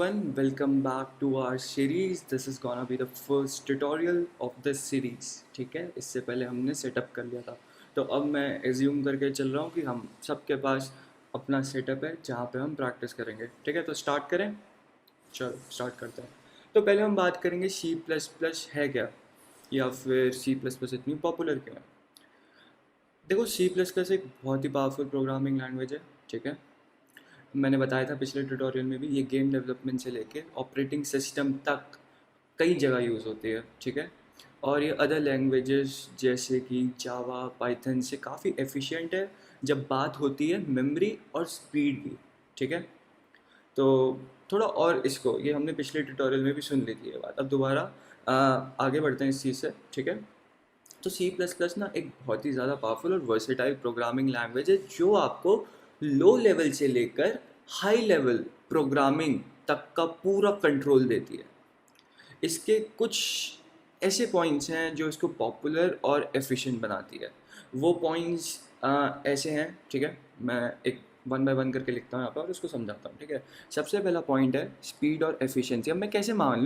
everyone, welcome back to our series. This is gonna be the first tutorial of this series. ठीक है, इससे पहले हमने setup कर लिया था, तो अब मैं एज्यूम करके चल रहा हूँ कि हम सबके पास अपना सेटअप है जहाँ पे हम प्रैक्टिस करेंगे. ठीक है, तो स्टार्ट करें. चलो स्टार्ट करते हैं. तो पहले हम बात करेंगे सी प्लस प्लस है क्या, या फिर सी प्लस प्लस इतनी पॉपुलर क्यों है. देखो, सी प्लस प्लस एक बहुत ही पावरफुल प्रोग्रामिंग लैंग्वेज है. ठीक है, मैंने बताया था पिछले ट्यूटोरियल में भी, ये गेम डेवलपमेंट से लेके ऑपरेटिंग सिस्टम तक कई जगह यूज़ होती है. ठीक है, और ये अदर लैंग्वेजेस जैसे कि जावा, पाइथन से काफ़ी एफिशिएंट है जब बात होती है मेमोरी और स्पीड की. ठीक है, तो थोड़ा और इसको, ये हमने पिछले ट्यूटोरियल में भी सुन ली थी ये बात, अब दोबारा आगे बढ़ते हैं इस चीज़ से. ठीक है, तो सी प्लस प्लस ना एक बहुत ही ज़्यादा पावरफुल और वर्सेटाइल प्रोग्रामिंग लैंग्वेज है जो आपको लो लेवल से लेकर हाई लेवल प्रोग्रामिंग तक का पूरा कंट्रोल देती है. इसके कुछ ऐसे पॉइंट्स हैं जो इसको पॉपुलर और एफिशिएंट बनाती है. वो पॉइंट्स ऐसे हैं. ठीक है, मैं एक वन बाय वन करके लिखता हूँ यहाँ पर और उसको समझाता हूँ. ठीक है, सबसे पहला पॉइंट है स्पीड और एफिशिएंसी. अब मैं कैसे मान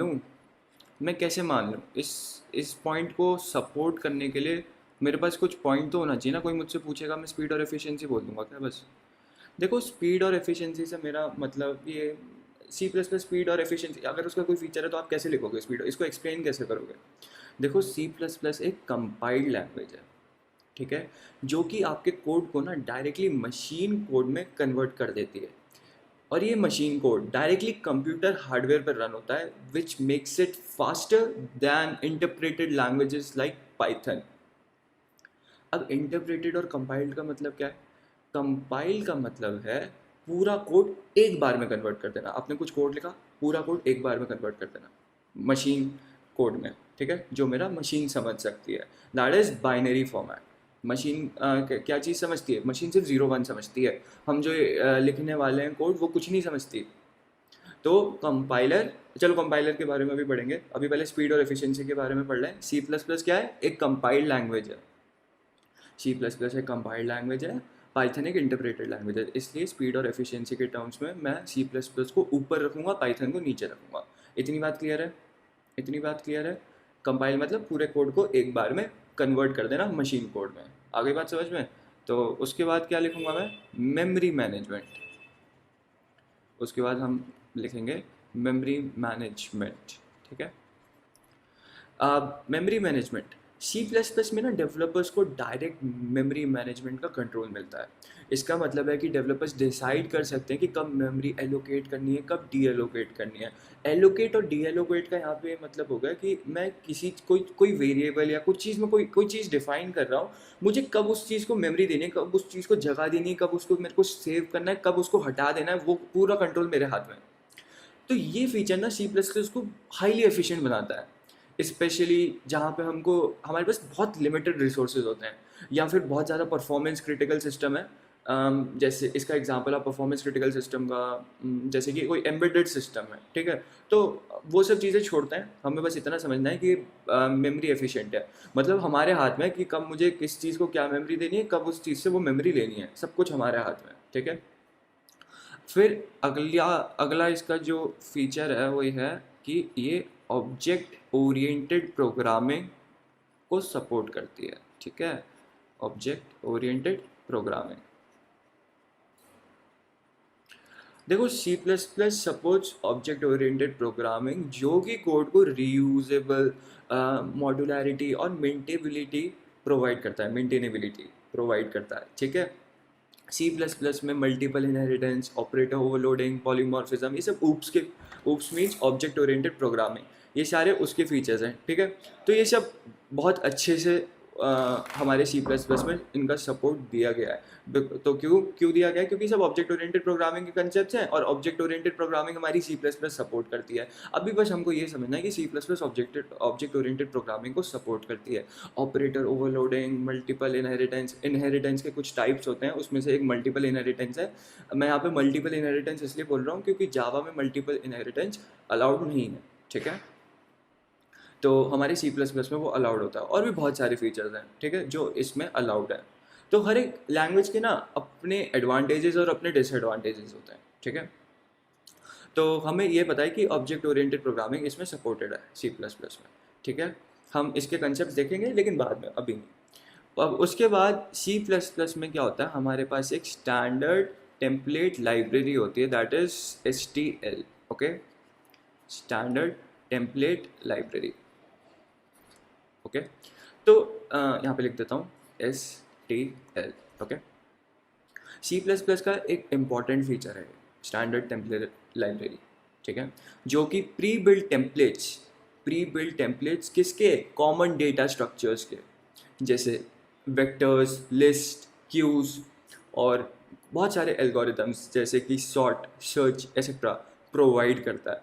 लूँ इस पॉइंट को सपोर्ट करने के लिए. मेरे पास कुछ पॉइंट तो होना चाहिए ना. कोई मुझसे पूछेगा, मैं स्पीड और एफिशिएंसी बोल दूंगा क्या बस. देखो, स्पीड और एफिशिएंसी से मेरा मतलब ये सी प्लस प्लस स्पीड और एफिशिएंसी, अगर उसका कोई फीचर है तो आप कैसे लिखोगे स्पीड, इसको एक्सप्लेन कैसे करोगे. देखो, सी प्लस प्लस एक कंपाइल्ड लैंग्वेज है. ठीक है, जो कि आपके कोड को ना डायरेक्टली मशीन कोड में कन्वर्ट कर देती है. और ये machine code directly computer hardware पर रन होता है, which makes it faster than interpreted languages like Python. अब इंटरप्रेटेड और कंपाइल्ड का मतलब क्या है. कंपाइल का मतलब है पूरा कोड एक बार में कन्वर्ट कर देना. आपने कुछ कोड लिखा, पूरा कोड एक बार में कन्वर्ट कर देना मशीन कोड में. ठीक है, जो मेरा मशीन समझ सकती है, that is binary format. Machine क्या चीज़ समझती है. मशीन सिर्फ 0 1 समझती है. हम जो लिखने वाले हैं कोड, वो कुछ नहीं समझती. तो कंपाइलर, चलो कंपाइलर के बारे में भी पढ़ेंगे, अभी पहले स्पीड और एफिशिएंसी के बारे में पढ़ लें. सी प्लस प्लस क्या है, एक कंपाइल्ड लैंग्वेज है. सी प्लस प्लस एक कंपाइल्ड लैंग्वेज है, पाइथन एक इंटरप्रेटेड लैंग्वेज है. इसलिए स्पीड और एफिशिएंसी के टर्म्स में मैं सी प्लस प्लस को ऊपर रखूँगा, पाइथन को नीचे रखूँगा. इतनी बात क्लियर है. इतनी बात क्लियर है. कंपाइल मतलब पूरे कोड को एक बार में कन्वर्ट कर देना मशीन कोड में. आ गई बात समझ में. तो उसके बाद क्या लिखूँगा मैं, मेमोरी मैनेजमेंट. उसके बाद हम लिखेंगे मेमोरी मैनेजमेंट. ठीक है, memory management. C plus plus में ना डेवलपर्स को डायरेक्ट मेमोरी मैनेजमेंट का कंट्रोल मिलता है. इसका मतलब है कि डेवलपर्स डिसाइड कर सकते हैं कि कब मेमोरी एलोकेट करनी है, कब डी एलोकेट करनी है. एलोकेट और डी एलोकेट का यहाँ पे मतलब होगा कि मैं किसी कोई वेरिएबल या कुछ चीज़ में कोई चीज़ डिफाइन कर रहा हूँ, मुझे कब उस चीज़ को मेमोरी देनी है, कब उस चीज़ को जगह देनी है, कब उसको मेरे को सेव करना है, कब उसको हटा देना है, वो पूरा कंट्रोल मेरे हाथ में. तो ये फीचर ना सी प्लस प्लस को हाईली एफिशिएंट बनाता है, स्पेशली जहाँ पे हमारे पास बहुत लिमिटेड रिसोर्सेज होते हैं, या फिर बहुत ज़्यादा परफॉर्मेंस क्रिटिकल सिस्टम है. जैसे इसका एग्जांपल आप परफॉर्मेंस क्रिटिकल सिस्टम का, जैसे कि कोई एम्बेडेड सिस्टम है. ठीक है, तो वो सब चीज़ें छोड़ते हैं, हमें बस इतना समझना है कि मेमोरी एफिशिएंट है. मतलब हमारे हाथ में कि कब मुझे किस चीज़ को क्या मेमोरी देनी है, कब उस चीज़ से वो मेमोरी लेनी है, सब कुछ हमारे हाथ में. ठीक है, फिर अगला इसका जो फीचर है वो ये है कि ये ऑब्जेक्ट ओरिएंटेड प्रोग्रामिंग को सपोर्ट करती है. ठीक है, ऑब्जेक्ट ओरिएंटेड प्रोग्रामिंग. देखो, C plus plus supports object oriented programming, जो कि कोड को रीयूजेबल, मॉड्यूलरिटी और मेंटेनेबिलिटी प्रोवाइड करता है. ठीक है, सी प्लस प्लस में multiple inheritance, operator overloading, polymorphism, ये सब OOPs means object oriented programming, ये सारे उसके फीचर्स हैं. ठीक है, तो ये सब बहुत अच्छे से हमारे सी प्लस प्लस में इनका सपोर्ट दिया गया है. तो क्यों दिया गया है, क्योंकि सब ऑब्जेक्ट ओरिएंटेड प्रोग्रामिंग के कंसेप्ट हैं, और ऑब्जेक्ट ओरिएंटेड प्रोग्रामिंग हमारी सी प्लस प्लस सपोर्ट करती है. अभी बस हमको ये समझना है कि C plus plus object oriented programming को सपोर्ट करती है. ऑपरेटर ओवरलोडिंग, मल्टीपल इनहेरिटेंस के कुछ टाइप्स होते हैं, उसमें से एक मल्टीपल इनहेरिटेंस है. मैं यहाँ पे मल्टीपल इनहेरिटेंस इसलिए बोल रहा हूँ क्योंकि जावा में मल्टीपल इनहेरिटेंस अलाउड नहीं है. ठीक है, तो हमारे सी प्लस प्लस में वो अलाउड होता है, और भी बहुत सारे फीचर्स हैं. ठीक है, जो इसमें अलाउड है. तो हर एक लैंग्वेज के ना अपने एडवांटेजेस और अपने डिसएडवांटेजेस होते हैं. ठीक है, तो हमें ये पता है कि ऑब्जेक्ट ओरिएंटेड प्रोग्रामिंग इसमें सपोर्टेड है सी प्लस प्लस में, ठीक है। हम इसके कंसेप्ट देखेंगे लेकिन बाद में, अभी नहीं। अब उसके बाद सी प्लस प्लस में क्या होता है, हमारे पास एक स्टैंडर्ड टेम्पलेट लाइब्रेरी होती है, that is STL, okay, standard template library, okay. तो यहाँ पे लिख देता हूँ STL, okay. C plus plus का एक इम्पॉर्टेंट फीचर है स्टैंडर्ड टेम्पलेट लाइब्रेरी, ठीक है, जो कि प्री बिल्ड टेम्पलेट्स किसके, कॉमन डेटा स्ट्रक्चर्स के, जैसे वेक्टर्स, लिस्ट, क्यूज और बहुत सारे एल्गोरिदम्स जैसे कि सॉर्ट, सर्च एक्सेट्रा प्रोवाइड करता है।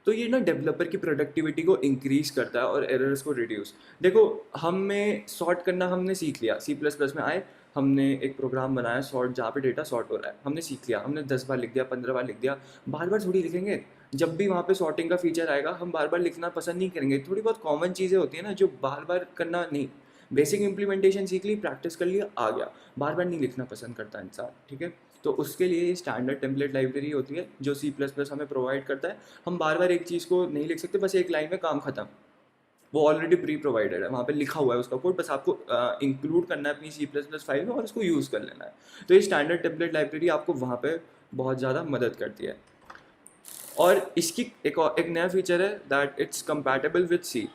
तो ये ना डेवलपर की प्रोडक्टिविटी को इंक्रीज करता है और एरर्स को रिड्यूस। देखो, हमें सॉर्ट करना हमने सीख लिया, सी प्लस प्लस में आए, हमने एक प्रोग्राम बनाया सॉर्ट, जहाँ पे डेटा सॉर्ट हो रहा है, हमने सीख लिया, हमने 10 बार लिख दिया, 15 बार लिख दिया, बार बार थोड़ी लिखेंगे। जब भी वहाँ पे सॉर्टिंग का फीचर आएगा हम बार बार लिखना पसंद नहीं करेंगे। थोड़ी बहुत कॉमन चीज़ें होती है ना जो बार बार करना नहीं, बेसिक इंप्लीमेंटेशन सीख ली, प्रैक्टिस कर लिया, आ गया, बार बार नहीं लिखना पसंद करता इंसान, ठीक है। तो उसके लिए स्टैंडर्ड टेम्पलेट लाइब्रेरी होती है जो सी प्लस प्लस हमें प्रोवाइड करता है। हम बार बार एक चीज़ को नहीं लिख सकते, बस एक लाइन में काम खत्म, वो ऑलरेडी प्री प्रोवाइडेड है, वहाँ पे लिखा हुआ है उसका कोड, बस आपको इंक्लूड करना है अपनी सी प्लस प्लस फाइल में और उसको यूज़ कर लेना है। तो ये स्टैंडर्ड टेम्पलेट लाइब्रेरी आपको वहाँ पे बहुत ज़्यादा मदद करती है। और इसकी एक नया फीचर है that it's compatible with C,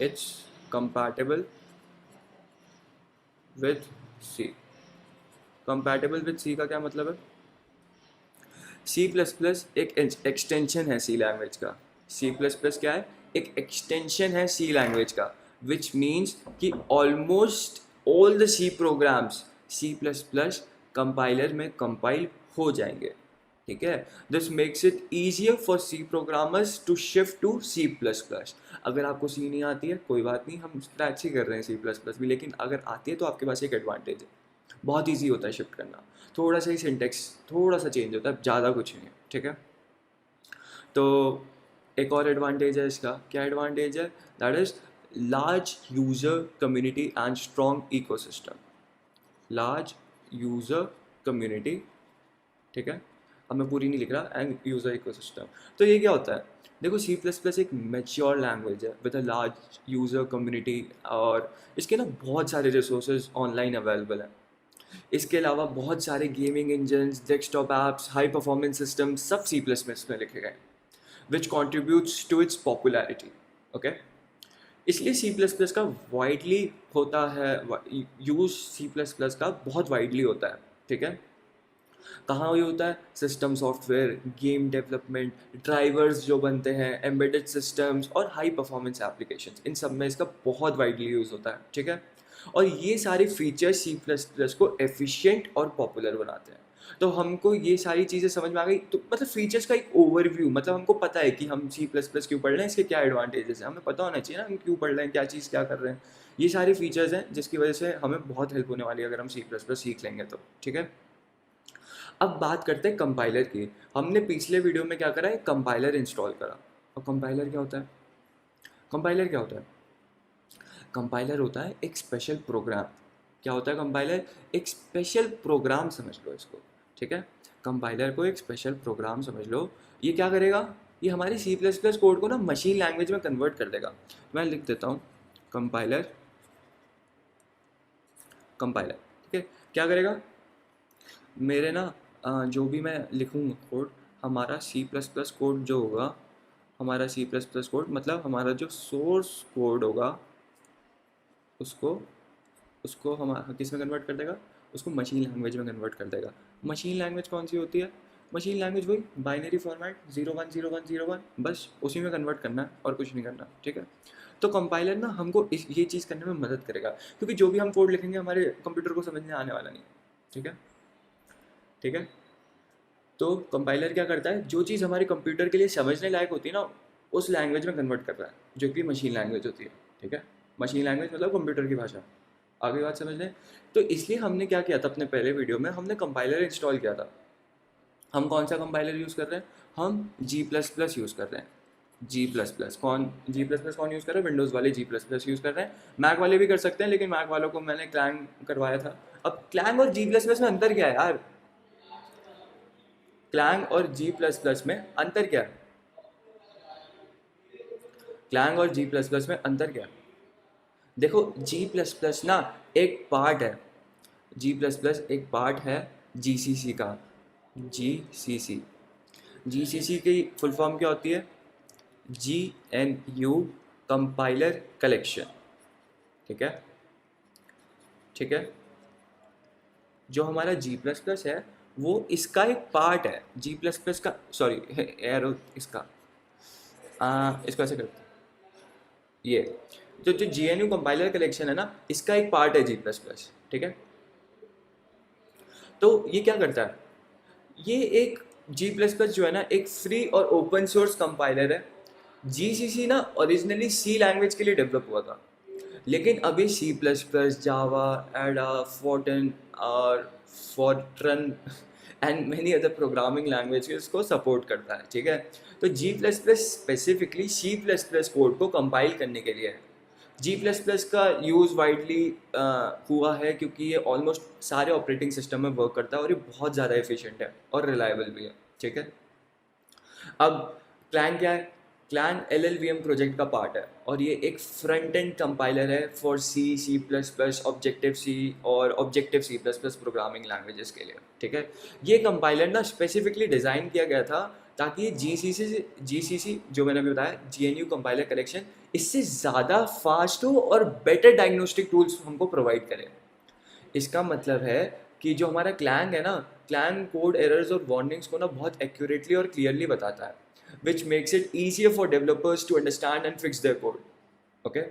it's compatible with C. Compatible with C का क्या मतलब है? सी प्लस प्लस एक एक्सटेंशन है सी लैंग्वेज का। सी प्लस प्लस क्या है? एक एक्सटेंशन है सी लैंग्वेज का, विच मीन्स कि almost all the C programs C plus plus compiler में कंपाइल हो जाएंगे, ठीक है। This makes it easier for C programmers to shift to C plus plus. अगर आपको सी नहीं आती है कोई बात नहीं, हम स्क्रैच ही कर रहे हैं सी प्लस प्लस भी, लेकिन अगर आती है तो आपके पास एक एडवांटेज है, बहुत ईजी होता है शिफ्ट करना। थोड़ा सा ही सिंटेक्स थोड़ा सा चेंज होता है, ज़्यादा कुछ नहीं है, ठीक है। तो एक और एडवांटेज है इसका, क्या एडवांटेज है? That is large user community and strong ecosystem. Large user community, ठीक है, अब मैं पूरी नहीं लिख रहा, एंड यूज़र इकोसिस्टम। तो ये क्या होता है? देखो, सी प्लस प्लस एक मेच्योर लैंग्वेज है with a large user community, और इसके ना बहुत सारे रिसोर्सेज ऑनलाइन अवेलेबल हैं। इसके अलावा बहुत सारे gaming engines, desktop apps, high performance system सब सी प्लस प्लस में लिखे गए, which contributes to its popularity, okay. इसलिए सी प्लस प्लस का वाइडली होता है, यूज़ सी प्लस प्लस का बहुत वाइडली होता है, ठीक है। कहाँ ये होता है? System software, game development, drivers जो बनते हैं, एम्बेडेड सिस्टम्स और हाई परफॉर्मेंस एप्लीकेशंस, इन सब में इसका बहुत वाइडली यूज़ होता है, ठीक है। और ये सारे फीचर्स सी प्लस प्लस को एफिशिएंट और पॉपुलर बनाते हैं। तो हमको ये सारी चीज़ें समझ में आ गई, तो मतलब फीचर्स का एक ओवरव्यू, मतलब हमको पता है कि हम सी प्लस प्लस क्यों पढ़ रहे हैं, इसके क्या एडवांटेजेस हैं, हमें पता होना चाहिए ना हम क्यों पढ़ रहे हैं, क्या चीज़ क्या कर रहे हैं। ये सारे फीचर्स हैं जिसकी वजह से हमें बहुत हेल्प होने वाली है अगर हम सी प्लस प्लस सीख लेंगे तो, ठीक है। अब बात करते हैं कंपाइलर की। हमने पिछले वीडियो में क्या करा है? कंपाइलर इंस्टॉल करा। और कंपाइलर क्या होता है? कंपाइलर क्या होता है? कंपाइलर होता है एक स्पेशल प्रोग्राम। क्या होता है कंपाइलर? एक स्पेशल प्रोग्राम समझ लो इसको, ठीक है। कंपाइलर को एक स्पेशल प्रोग्राम समझ लो। ये क्या करेगा? ये हमारी सी प्लस प्लस कोड को ना मशीन लैंग्वेज में कन्वर्ट कर देगा। मैं लिख देता हूँ कंपाइलर, कंपाइलर, ठीक है। क्या करेगा? मेरे ना जो भी मैं लिखूँगा कोड, हमारा सी प्लस प्लस कोड जो होगा, हमारा सी प्लस प्लस कोड मतलब हमारा जो सोर्स कोड होगा, उसको उसको हम किस में कन्वर्ट कर देगा? उसको मशीन लैंग्वेज में कन्वर्ट कर देगा। मशीन लैंग्वेज कौन सी होती है? मशीन लैंग्वेज वही बाइनरी फॉर्मेट 010101, बस उसी में कन्वर्ट करना है और कुछ नहीं करना, ठीक है। तो कंपाइलर ना हमको ये चीज़ करने में मदद करेगा, क्योंकि जो भी हम कोड लिखेंगे हमारे कंप्यूटर को समझ में आने वाला नहीं, ठीक है, ठीक है। तो कंपाइलर क्या करता है? जो चीज़ हमारे कंप्यूटर के लिए समझने लायक होती है ना, उस लैंग्वेज में कन्वर्ट कर रहा है, जो कि मशीन लैंग्वेज होती है, ठीक है। मशीन लैंग्वेज मतलब कंप्यूटर की भाषा। आगे बात समझ लें। तो इसलिए हमने क्या किया था, अपने पहले वीडियो में हमने कंपाइलर इंस्टॉल किया था। हम कौन सा कंपाइलर यूज़ कर रहे हैं? हम जी प्लस प्लस यूज़ कर रहे हैं। जी प्लस प्लस कौन यूज़ कर रहा है? विंडोज़ वाले जी प्लस प्लस यूज़ कर रहे हैं। मैक वाले भी कर सकते हैं, लेकिन मैक वालों को मैंने क्लैंग करवाया था। अब क्लैंग और जी प्लस प्लस में अंतर क्या है यार? क्लैंग और जी प्लस प्लस में अंतर क्या है? क्लैंग और जी प्लस प्लस में अंतर क्या है? देखो जी प्लस प्लस ना एक पार्ट है, जी प्लस प्लस एक पार्ट है जीसीसी का। जीसीसी, जीसीसी की फुल फॉर्म क्या होती है? G N you compiler collection. ठीक है, ठीक है। जो हमारा जी प्लस प्लस है वो इसका एक पार्ट है, जी प्लस प्लस का, सॉरी एरो इसका, इसको ऐसे करते हैं, ये जो G N you compiler collection है ना, इसका एक पार्ट है जी प्लस प्लस। ठीक है, तो ये क्या करता है? ये एक जी प्लस प्लस जो है ना एक फ्री और ओपन सोर्स कंपाइलर है। जीसीसी ना ओरिजिनली सी लैंग्वेज के लिए डेवलप हुआ था, लेकिन अभी सी प्लस प्लस, जावा, एडा, फोर्टन और Fortran and many other programming languages को सपोर्ट करता है। ठीक है, तो G plus plus specifically C plus plus code को कंपाइल करने के लिए है। जी प्लस प्लस का यूज़ वाइडली हुआ है क्योंकि ये ऑलमोस्ट सारे ऑपरेटिंग सिस्टम में वर्क करता है और ये बहुत ज़्यादा एफिशिएंट है और रिलायबल भी है। ठीक है, अब क्लैंग क्या है? क्लैंग LLVM प्रोजेक्ट का पार्ट है और ये एक फ्रंट एंड कंपाइलर है for C, C plus plus, objective C और objective C plus plus programming languages के लिए। ठीक है, ये कंपाइलर ना स्पेसिफिकली डिज़ाइन किया गया था ताकि जीसीसी जो मैंने अभी बताया, GNU कंपाइलर कलेक्शन, इससे ज़्यादा फास्ट हो और बेटर डायग्नोस्टिक टूल्स हमको प्रोवाइड करे। इसका मतलब है कि जो हमारा क्लैंग है ना, क्लैंग कोड एरर्स और वार्निंग्स को ना बहुत एक्यूरेटली और क्लियरली बताता है, which makes it easier for developers to understand and fix their code. Okay,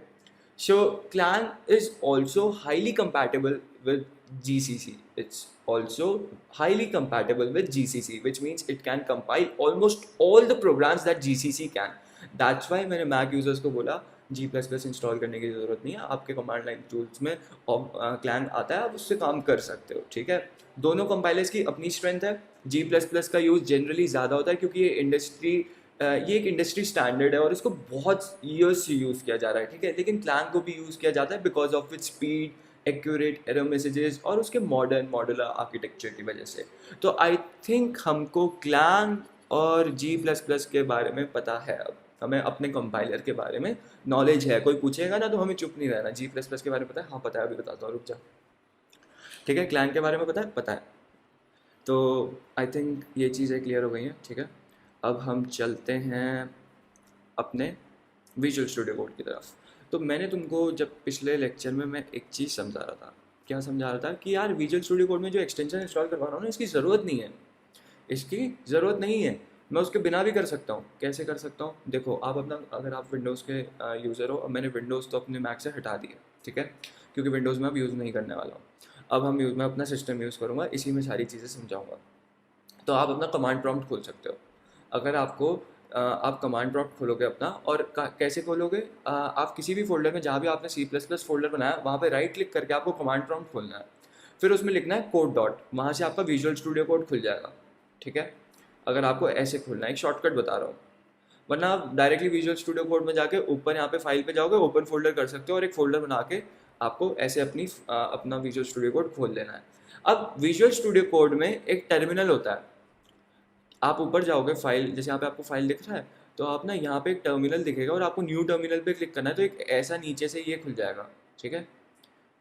so Clang is also highly compatible with GCC. It's also highly compatible with GCC, which means it can compile almost all the programs that GCC can. That's why मैंने Mac users को बोला जी plus plus install करने की ज़रूरत नहीं है, आपके command line tools में क्लैंग आता है, आप उससे काम कर सकते हो। ठीक है, दोनों कंपाइलर्स की अपनी स्ट्रेंथ है। जी प्लस प्लस का यूज़ जनरली ज़्यादा होता है क्योंकि ये एक इंडस्ट्री स्टैंडर्ड है और इसको बहुत ईयर्स से यूज़ किया जा रहा है। ठीक है, लेकिन क्लैंग को भी यूज़ किया जाता है because of its speed, accurate error messages और उसके मॉडर्न मॉड्यूलर आर्किटेक्चर की वजह से। तो आई थिंक हमको क्लैंग और जी प्लस प्लस के बारे में पता है। अब हमें अपने कंपाइलर के बारे में नॉलेज है, कोई पूछेगा ना तो हमें चुप नहीं रहना। जी प्लस प्लस के बारे में पता है? हाँ पता है, अभी बताता हूँ, रुक जा। ठीक है, क्लैंग के बारे में पता है? पता है। तो आई थिंक ये चीज़ें क्लियर हो गई हैं। ठीक है, अब हम चलते हैं अपने विजुअल स्टूडियो कोड की तरफ। तो मैंने तुमको जब पिछले लेक्चर में मैं एक चीज़ समझा रहा था, क्या समझा रहा था कि यार विजुअल स्टूडियो कोड में जो एक्सटेंशन इंस्टॉल करवा रहा हूँ ना, इसकी ज़रूरत नहीं है, इसकी ज़रूरत नहीं है, मैं उसके बिना भी कर सकता हूँ। कैसे कर सकता हूँ? देखो, आप अपना, अगर आप विंडोज़ के यूज़र हो, अब मैंने विंडोज़ तो अपने मैक से हटा दिया। ठीक है, क्योंकि विंडोज़ में अब यूज़ नहीं करने वाला हूँ। अब मैं अपना सिस्टम यूज़ करूँगा, इसी में सारी चीज़ें समझाऊँगा। तो आप अपना कमांड प्रॉम्प्ट खोल सकते हो। अगर आपको आप कमांड प्रॉम्प्ट खोलोगे अपना, और कैसे खोलोगे? आप किसी भी फोल्डर में, जहाँ भी आपने सी प्लस प्लस फोल्डर बनाया, वहाँ पे राइट क्लिक करके आपको कमांड प्रॉम्प्ट खोलना है, फिर उसमें लिखना है कोड डॉट, वहाँ से आपका विजुअल स्टूडियो कोड खुल जाएगा। ठीक है, अगर आपको ऐसे खोलना है, एक शॉर्टकट बता रहा हूँ, वरना आप डायरेक्टली विजुअल स्टूडियो कोड में जाके ऊपर यहाँ पे फाइल पे जाओगे, ओपन फोल्डर कर सकते हो और एक फोल्डर बना के आपको ऐसे अपना विजुअल स्टूडियो कोड खोल लेना है। अब विजुअल स्टूडियो कोड में एक टर्मिनल होता है। आप ऊपर जाओगे, फाइल, जैसे यहाँ पे आपको फाइल दिख रहा है, तो आप ना यहाँ पे एक टर्मिनल दिखेगा और आपको न्यू टर्मिनल पे क्लिक करना है, तो एक ऐसा नीचे से ये खुल जाएगा। ठीक है,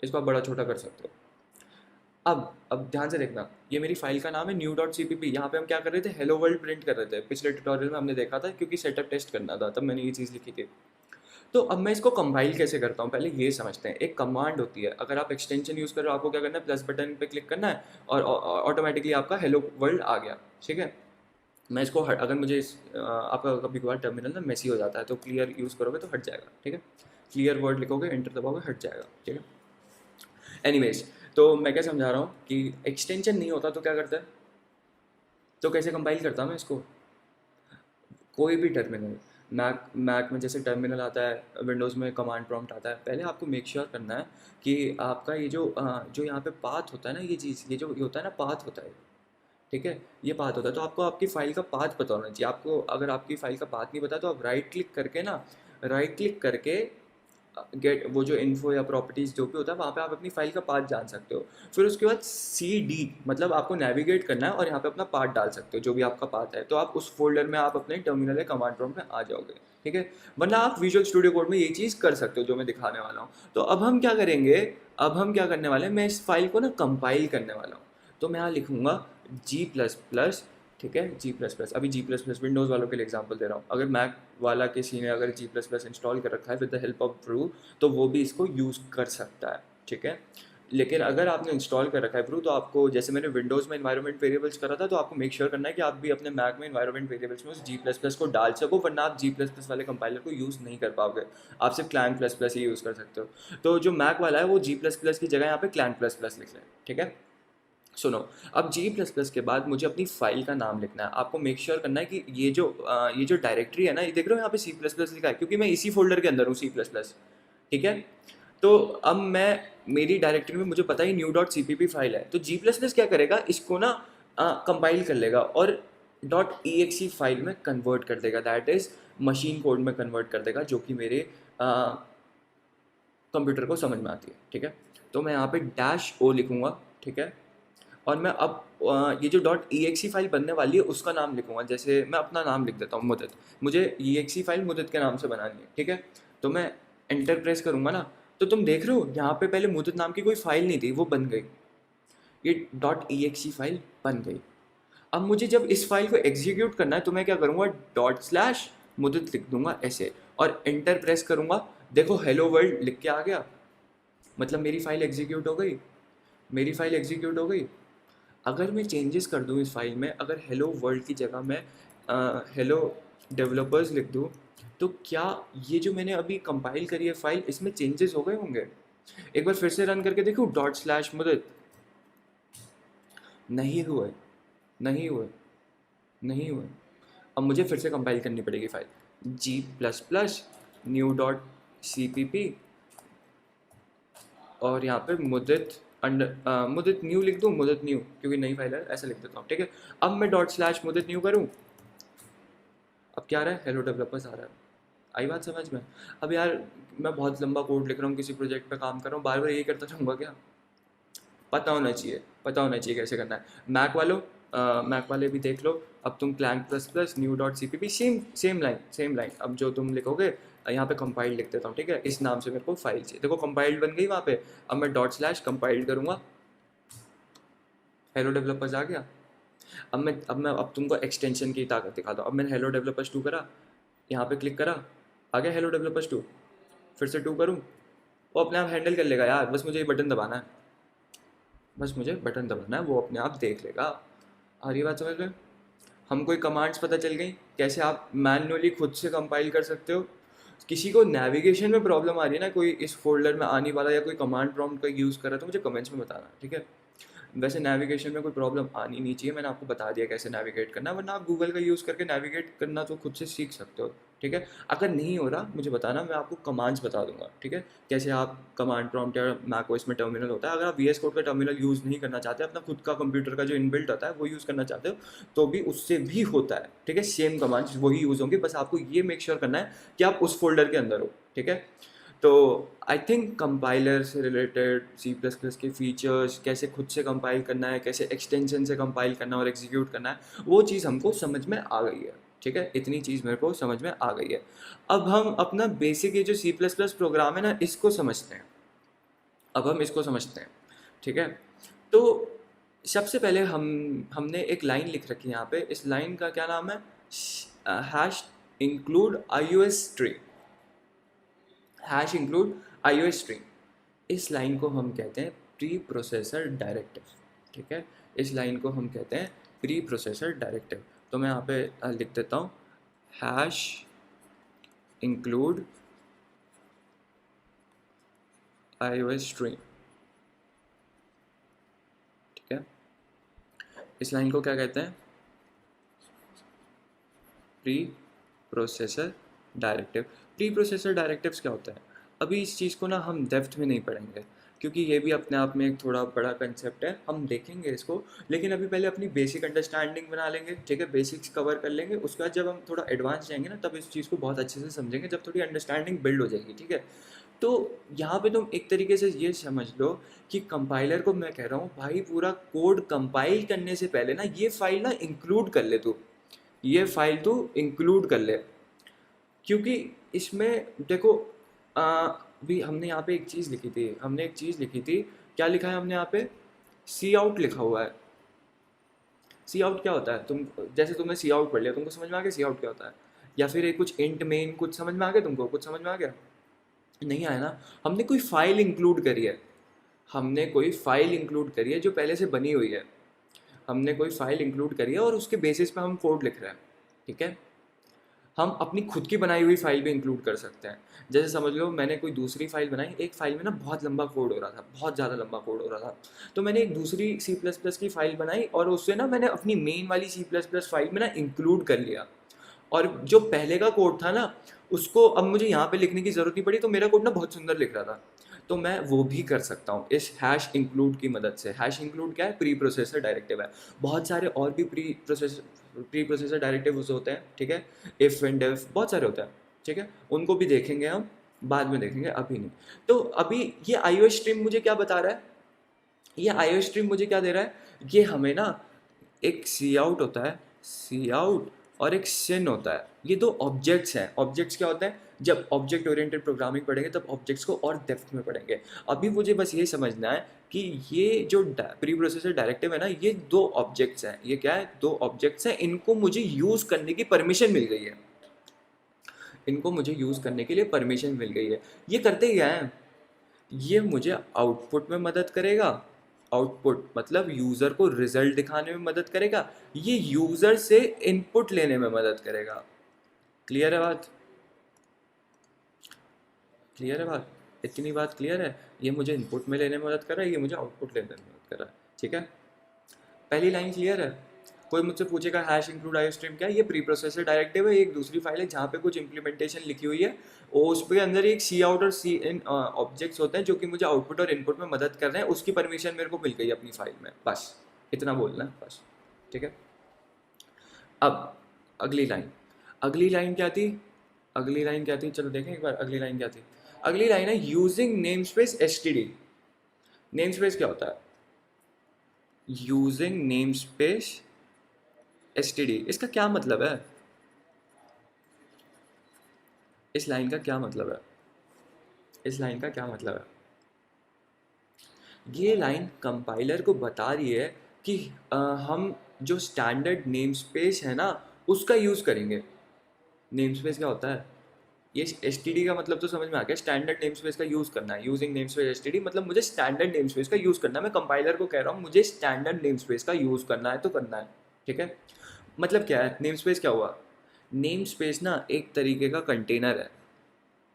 इसको आप बड़ा छोटा कर सकते हो। अब ध्यान से देखना, ये मेरी फाइल का नाम है new.cpp। यहाँ पे हम क्या कर रहे थे? हेलो वर्ल्ड प्रिंट कर रहे थे। पिछले ट्यूटोरियल में हमने देखा था, क्योंकि सेटअप टेस्ट करना था, तब मैंने ये चीज़ लिखी थी। तो अब मैं इसको कंपाइल कैसे करता हूँ, पहले ये समझते हैं। एक कमांड होती है, अगर आप एक्सटेंशन यूज़ कर रहे हो, आपको क्या करना है? प्लस बटन पे क्लिक करना है और ऑटोमेटिकली आपका हेलो वर्ल्ड आ गया। ठीक है, मैं इसको अगर मुझे आपका कभी कभार टर्मिनल ना मेसी हो जाता है, तो क्लियर यूज़ करोगे तो हट जाएगा। ठीक है, क्लियर वर्ड लिखोगे, एंटर दबाओगे, हट जाएगा। ठीक है, एनीवेज, तो मैं क्या समझा रहा हूँ कि एक्सटेंशन नहीं होता तो क्या करता है, तो कैसे कंपाइल करता हूँ मैं इसको? कोई भी टर्मिनल, मैक में जैसे टर्मिनल आता है, विंडोज़ में कमांड प्रॉम्प्ट आता है, पहले आपको मेक श्योर करना है कि आपका ये जो यहाँ पे पाथ होता है ना, ये चीज़, ये होता है ना, पाथ होता है। ठीक है, ये पाथ होता है, तो आपको आपकी फ़ाइल का पाथ पता होना चाहिए। आपको अगर आपकी फ़ाइल का पाथ नहीं पता, तो आप राइट क्लिक करके गेट वो जो इन्फो या प्रॉपर्टीज़ जो भी होता है वहाँ पे आप अपनी फाइल का पाथ जान सकते हो। फिर उसके बाद सी डी मतलब आपको नेविगेट करना है और यहाँ पे अपना पाथ डाल सकते हो जो भी आपका पाथ है, तो आप उस फोल्डर में आप अपने टर्मिनल या कमांड प्रॉम्प्ट में आ जाओगे, ठीक है। वरना आप विजुअल स्टूडियो कोड में ये चीज़ कर सकते हो जो मैं दिखाने वाला हूँ। तो अब हम क्या करेंगे, अब हम क्या करने वाले हैं, मैं इस फाइल को ना कंपाइल करने वाला हूँ। तो मैं यहाँ लिखूँगा G++, ठीक है, G++। अभी G++ विंडोज़ वालों के लिए एग्जांपल दे रहा हूँ। अगर मैक वाला किसी ने अगर G++ इंस्टॉल कर रखा है with the help of brew, तो वो भी इसको यूज़ कर सकता है, ठीक है। लेकिन अगर आपने इंस्टॉल कर रखा है ब्रू, तो आपको, जैसे मैंने विंडोज़ में एनवायरनमेंट वेरिएबल्स करा था, तो आपको मेक श्योर करना है कि आप भी अपने मैक में एनवायरनमेंट वेरिएबल्स में उस G++ को डाल सको, वरना आप G++ वाले कंपाइलर को यूज़ नहीं कर पाओगे। आप सिर्फ clang++ ही यूज़ कर सकते हो। तो जो मैक वाला है वो G++ की जगह यहाँ पे clang++ लिख लें, ठीक है। सुनो, अब G++ के बाद मुझे अपनी फाइल का नाम लिखना है। आपको मेक श्योर करना है कि ये जो डायरेक्टरी है ना, ये देख रहे हो यहाँ पे C++ लिखा है, क्योंकि मैं इसी फोल्डर के अंदर हूँ C++, ठीक है। तो अब मैं, मेरी डायरेक्टरी में मुझे पता ही new.cpp फाइल है, तो G++ क्या करेगा, इसको ना कंपाइल कर लेगा और .exe फाइल में कन्वर्ट कर देगा, दैट इज़ मशीन कोड में कन्वर्ट कर देगा, जो कि मेरे कंप्यूटर को समझ में आती है, ठीक है। तो मैं यहाँ पे -o लिखूँगा, ठीक है। और मैं अब ये जो .exe फाइल बनने वाली है उसका नाम लिखूँगा। जैसे मैं अपना नाम लिख देता हूँ मुदित, मुझे exe फाइल मुदित के नाम से बनानी है, ठीक है। तो मैं एंटर प्रेस करूँगा ना, तो तुम देख रहे हो यहाँ पे पहले मुदित नाम की कोई फाइल नहीं थी, वो बन गई, ये .exe फाइल बन गई। अब मुझे जब इस फाइल को एग्जीक्यूट करना है तो मैं क्या करूँगा, /मुदित लिख दूंगा ऐसे और एंटर प्रेस करूँगा। देखो हेलो वर्ल्ड लिख के आ गया, मतलब मेरी फाइल एग्जीक्यूट हो गई, मेरी फाइल एग्जीक्यूट हो गई। अगर मैं चेंजेस कर दूँ इस फाइल में, अगर हेलो वर्ल्ड की जगह मैं हेलो डेवलपर्स लिख दूँ, तो क्या ये जो मैंने अभी कंपाइल करी है फाइल, इसमें चेंजेस हो गए होंगे? एक बार फिर से रन करके देखूँ ./मुदित, नहीं हुए, नहीं हुए, नहीं हुए। अब मुझे फिर से कंपाइल करनी पड़ेगी फाइल G++ new.cpp और यहाँ पे मुदित न्यू लिख दूँ, मुदित न्यू क्योंकि नई फाइल है, ऐसा लिख देता हूँ, ठीक है। अब मैं ./मुदित न्यू करूँ, अब क्या आ रहा है, हेलो डेवलपर्स आ रहा है। आई बात समझ में? अब यार मैं बहुत लंबा कोड लिख रहा हूँ, किसी प्रोजेक्ट पे काम कर रहा हूँ, बार बार यही करता रहूँगा क्या? पता होना चाहिए, पता होना चाहिए कैसे करना है। मैक वालों, मैक वाले भी देख लो, अब तुम clang++ new.cpp सेम लाइन अब जो तुम लिखोगे, यहाँ पे कंपाइल्ड लिख देता हूँ, ठीक है। इस नाम से मेरे को फाइल चाहिए, देखो कंपाइल्ड बन गई वहाँ पे। अब मैं ./कंपाइल्ड करूँगा, हेलो डेवलपर्स आ गया। अब तुमको एक्सटेंशन की ताकत दिखाता हूँ। अब मैंने हेलो डेवलपर्स 2 करा, यहाँ पे क्लिक करा, आ गया हेलो डेवलपर्स 2। फिर से 2 करूँ, वो अपने आप हैंडल कर लेगा यार, बस मुझे ये बटन दबाना है, बस मुझे बटन दबाना है, वो अपने आप देख लेगा। आ रही बात समझ में? हम कोई कमांड्स पता चल गई कैसे आप मैन्युअली खुद से कंपाइल कर सकते हो। किसी को नेविगेशन में प्रॉब्लम आ रही है ना, कोई इस फोल्डर में आने वाला या कोई कमांड प्रॉम्प्ट का यूज़ कर रहा है, तो मुझे कमेंट्स में बताना, ठीक है। वैसे नेविगेशन में कोई प्रॉब्लम आनी नहीं चाहिए, मैंने आपको बता दिया कैसे नेविगेट करना है, वरना आप गूगल का यूज़ करके नेविगेट करना तो खुद से सीख सकते हो, ठीक है। अगर नहीं हो रहा मुझे बताना, मैं आपको कमांड्स बता दूंगा, ठीक है, कैसे आप कमांड प्रॉम्प्ट या मैकओएस में टर्मिनल होता है, अगर आप VS कोड का टर्मिनल यूज़ नहीं करना चाहते, अपना खुद का कंप्यूटर का जो इनबिल्ट होता है वो यूज़ करना चाहते हो, तो भी उससे भी होता है, ठीक है। सेम कमांड्स वही यूज़ होंगे, बस आपको ये मेक श्योर करना है कि आप उस फोल्डर के अंदर हो, ठीक है। तो आई थिंक कंपाइलर से रिलेटेड C++ के फीचर्स, कैसे खुद से कंपाइल करना है, कैसे एक्सटेंशन से कंपाइल करना और एग्जीक्यूट करना है, वो चीज़ हमको समझ में आ गई है, ठीक है। इतनी चीज़ मेरे को समझ में आ गई है। अब हम अपना बेसिक ये जो C++ प्रोग्राम है ना, इसको समझते हैं। अब हम इसको समझते हैं, ठीक है। तो सबसे पहले हमने एक लाइन लिख रखी है यहाँ पे, इस लाइन का क्या नाम है, #include iOS string, #include iOS string। इस लाइन को हम कहते हैं प्री प्रोसेसर डायरेक्टिव, ठीक है। इस लाइन को हम कहते हैं प्री प्रोसेसर डायरेक्टिव। तो मैं यहाँ पे लिख देता हूँ #include iOS string, ठीक है। इस लाइन को क्या कहते हैं, pre processor directive. Pre processor directives क्या होता है, अभी इस चीज़ को ना हम डेप्थ में नहीं पढ़ेंगे, क्योंकि ये भी अपने आप में एक थोड़ा बड़ा कंसेप्ट है, हम देखेंगे इसको, लेकिन अभी पहले अपनी बेसिक अंडरस्टैंडिंग बना लेंगे, ठीक है। बेसिक्स कवर कर लेंगे, उसके बाद जब हम थोड़ा एडवांस जाएंगे ना, तब इस चीज़ को बहुत अच्छे से समझेंगे, जब थोड़ी अंडरस्टैंडिंग बिल्ड हो जाएगी, ठीक है। तो यहाँ पे तुम एक तरीके से ये समझ लो कि कंपाइलर को मैं कह रहा हूँ भाई पूरा कोड कंपाइल करने से पहले ना ये फाइल ना इंक्लूड कर ले तू, ये फाइल तू इंक्लूड कर ले। क्योंकि इसमें देखो भी हमने यहाँ पे एक चीज़ लिखी थी, हमने एक चीज़ लिखी थी, क्या लिखा है हमने यहाँ पे, सी आउट लिखा हुआ है। सी आउट क्या होता है, तुम जैसे तुमने सी आउट पढ़ लिया, तुमको समझ में आ गया सी आउट क्या होता है, या फिर एक कुछ इंट मेन कुछ समझ में आ गया, तुमको कुछ समझ में आ गया, नहीं आया ना। हमने कोई फाइल इंक्लूड करी है, हमने कोई फाइल इंक्लूड करी है जो पहले से बनी हुई है, हमने कोई फाइल इंक्लूड करी है और उसके बेसिस पे हम कोड लिख रहे हैं, ठीक है। हम अपनी खुद की बनाई हुई फाइल भी इंक्लूड कर सकते हैं। जैसे समझ लो मैंने कोई दूसरी फाइल बनाई, एक फाइल में ना बहुत लंबा कोड हो रहा था, बहुत ज़्यादा लंबा कोड हो रहा था, तो मैंने एक दूसरी सी प्लस प्लस की फाइल बनाई और उससे ना मैंने अपनी मेन वाली सी प्लस प्लस फाइल में ना इंक्लूड कर लिया। और जो पहले का कोड था ना उसको अब मुझे यहाँ पे लिखने की ज़रूरत नहीं पड़ी, तो मेरा कोड ना बहुत सुंदर लिख रहा था। तो मैं वो भी कर सकता हूँ इस हैश इंक्लूड की मदद से। हैश इंक्लूड क्या है, प्री प्रोसेसर डायरेक्टिव है। बहुत सारे और भी प्री प्रोसेसर डायरेक्टिव होते हैं, ठीक है, इफ़ एंड इफ बहुत सारे होते हैं, ठीक है, उनको भी देखेंगे हम, बाद में देखेंगे, अभी नहीं। तो अभी ये आईओ स्ट्रीम मुझे क्या बता रहा है, ये आईओ स्ट्रीम मुझे क्या दे रहा है, ये हमें ना एक सी आउट होता है, सी आउट, और एक सिन होता है, ये दो ऑब्जेक्ट्स हैं। ऑब्जेक्ट्स क्या होते हैं, जब ऑब्जेक्ट ओरिएंटेड प्रोग्रामिंग पढ़ेंगे तब ऑब्जेक्ट्स को और डेप्थ में पढ़ेंगे। अभी मुझे बस ये समझना है कि ये जो प्री प्रोसेसर डायरेक्टिव है ना, ये दो ऑब्जेक्ट्स हैं, ये क्या है, दो ऑब्जेक्ट्स हैं, इनको मुझे यूज़ करने की परमिशन मिल गई है, इनको मुझे यूज़ करने के लिए परमिशन मिल गई है। ये करते क्या है, ये मुझे आउटपुट में मदद करेगा, आउटपुट मतलब यूज़र को रिजल्ट दिखाने में मदद करेगा, ये यूज़र से इनपुट लेने में मदद करेगा। क्लियर है बात, क्लियर है बात, इतनी बात क्लियर है। ये मुझे इनपुट में लेने में मदद कर रहा है, ये मुझे आउटपुट लेने में मदद कर रहा है, ठीक है। पहली लाइन क्लियर है। कोई मुझसे पूछेगा हैश इंक्लूड आईओ स्ट्रीम क्या है, ये प्री प्रोसेसर डायरेक्टिव है, एक दूसरी फाइल है जहाँ पे कुछ इंप्लीमेंटेशन लिखी हुई है, और उस पे अंदर एक सी आउट और सी इन ऑब्जेक्ट्स होते हैं जो कि मुझे आउटपुट और इनपुट में मदद कर रहे हैं, उसकी परमिशन मेरे को मिल गई अपनी फाइल में, बस इतना बोलना है बस, ठीक है। अब अगली लाइन, अगली लाइन क्या थी, अगली लाइन क्या थी, चलो देखें एक बार अगली लाइन क्या थी। अगली लाइन है using name space S T D. Name space क्या होता है, using name space S T D, इसका क्या मतलब है, इस लाइन का क्या मतलब है, इस लाइन का क्या मतलब है। ये लाइन कंपाइलर को बता रही है कि हम जो स्टैंडर्ड नेम स्पेस है ना उसका यूज़ करेंगे। नेम स्पेस क्या होता है, ये एस टी डी का मतलब तो समझ में आ गया, स्टैंडर्ड नेम स्पेस का यूज़ करना है। Using name space S T D मतलब मुझे स्टैंडर्ड नेम स्पेस का यूज़ करना है। मैं कंपाइलर को कह रहा हूँ मुझे स्टैंडर्ड नेम स्पेस का यूज़ करना है तो करना है, ठीक है। मतलब क्या है, नेम स्पेस क्या हुआ, नेम स्पेस ना एक तरीके का कंटेनर है।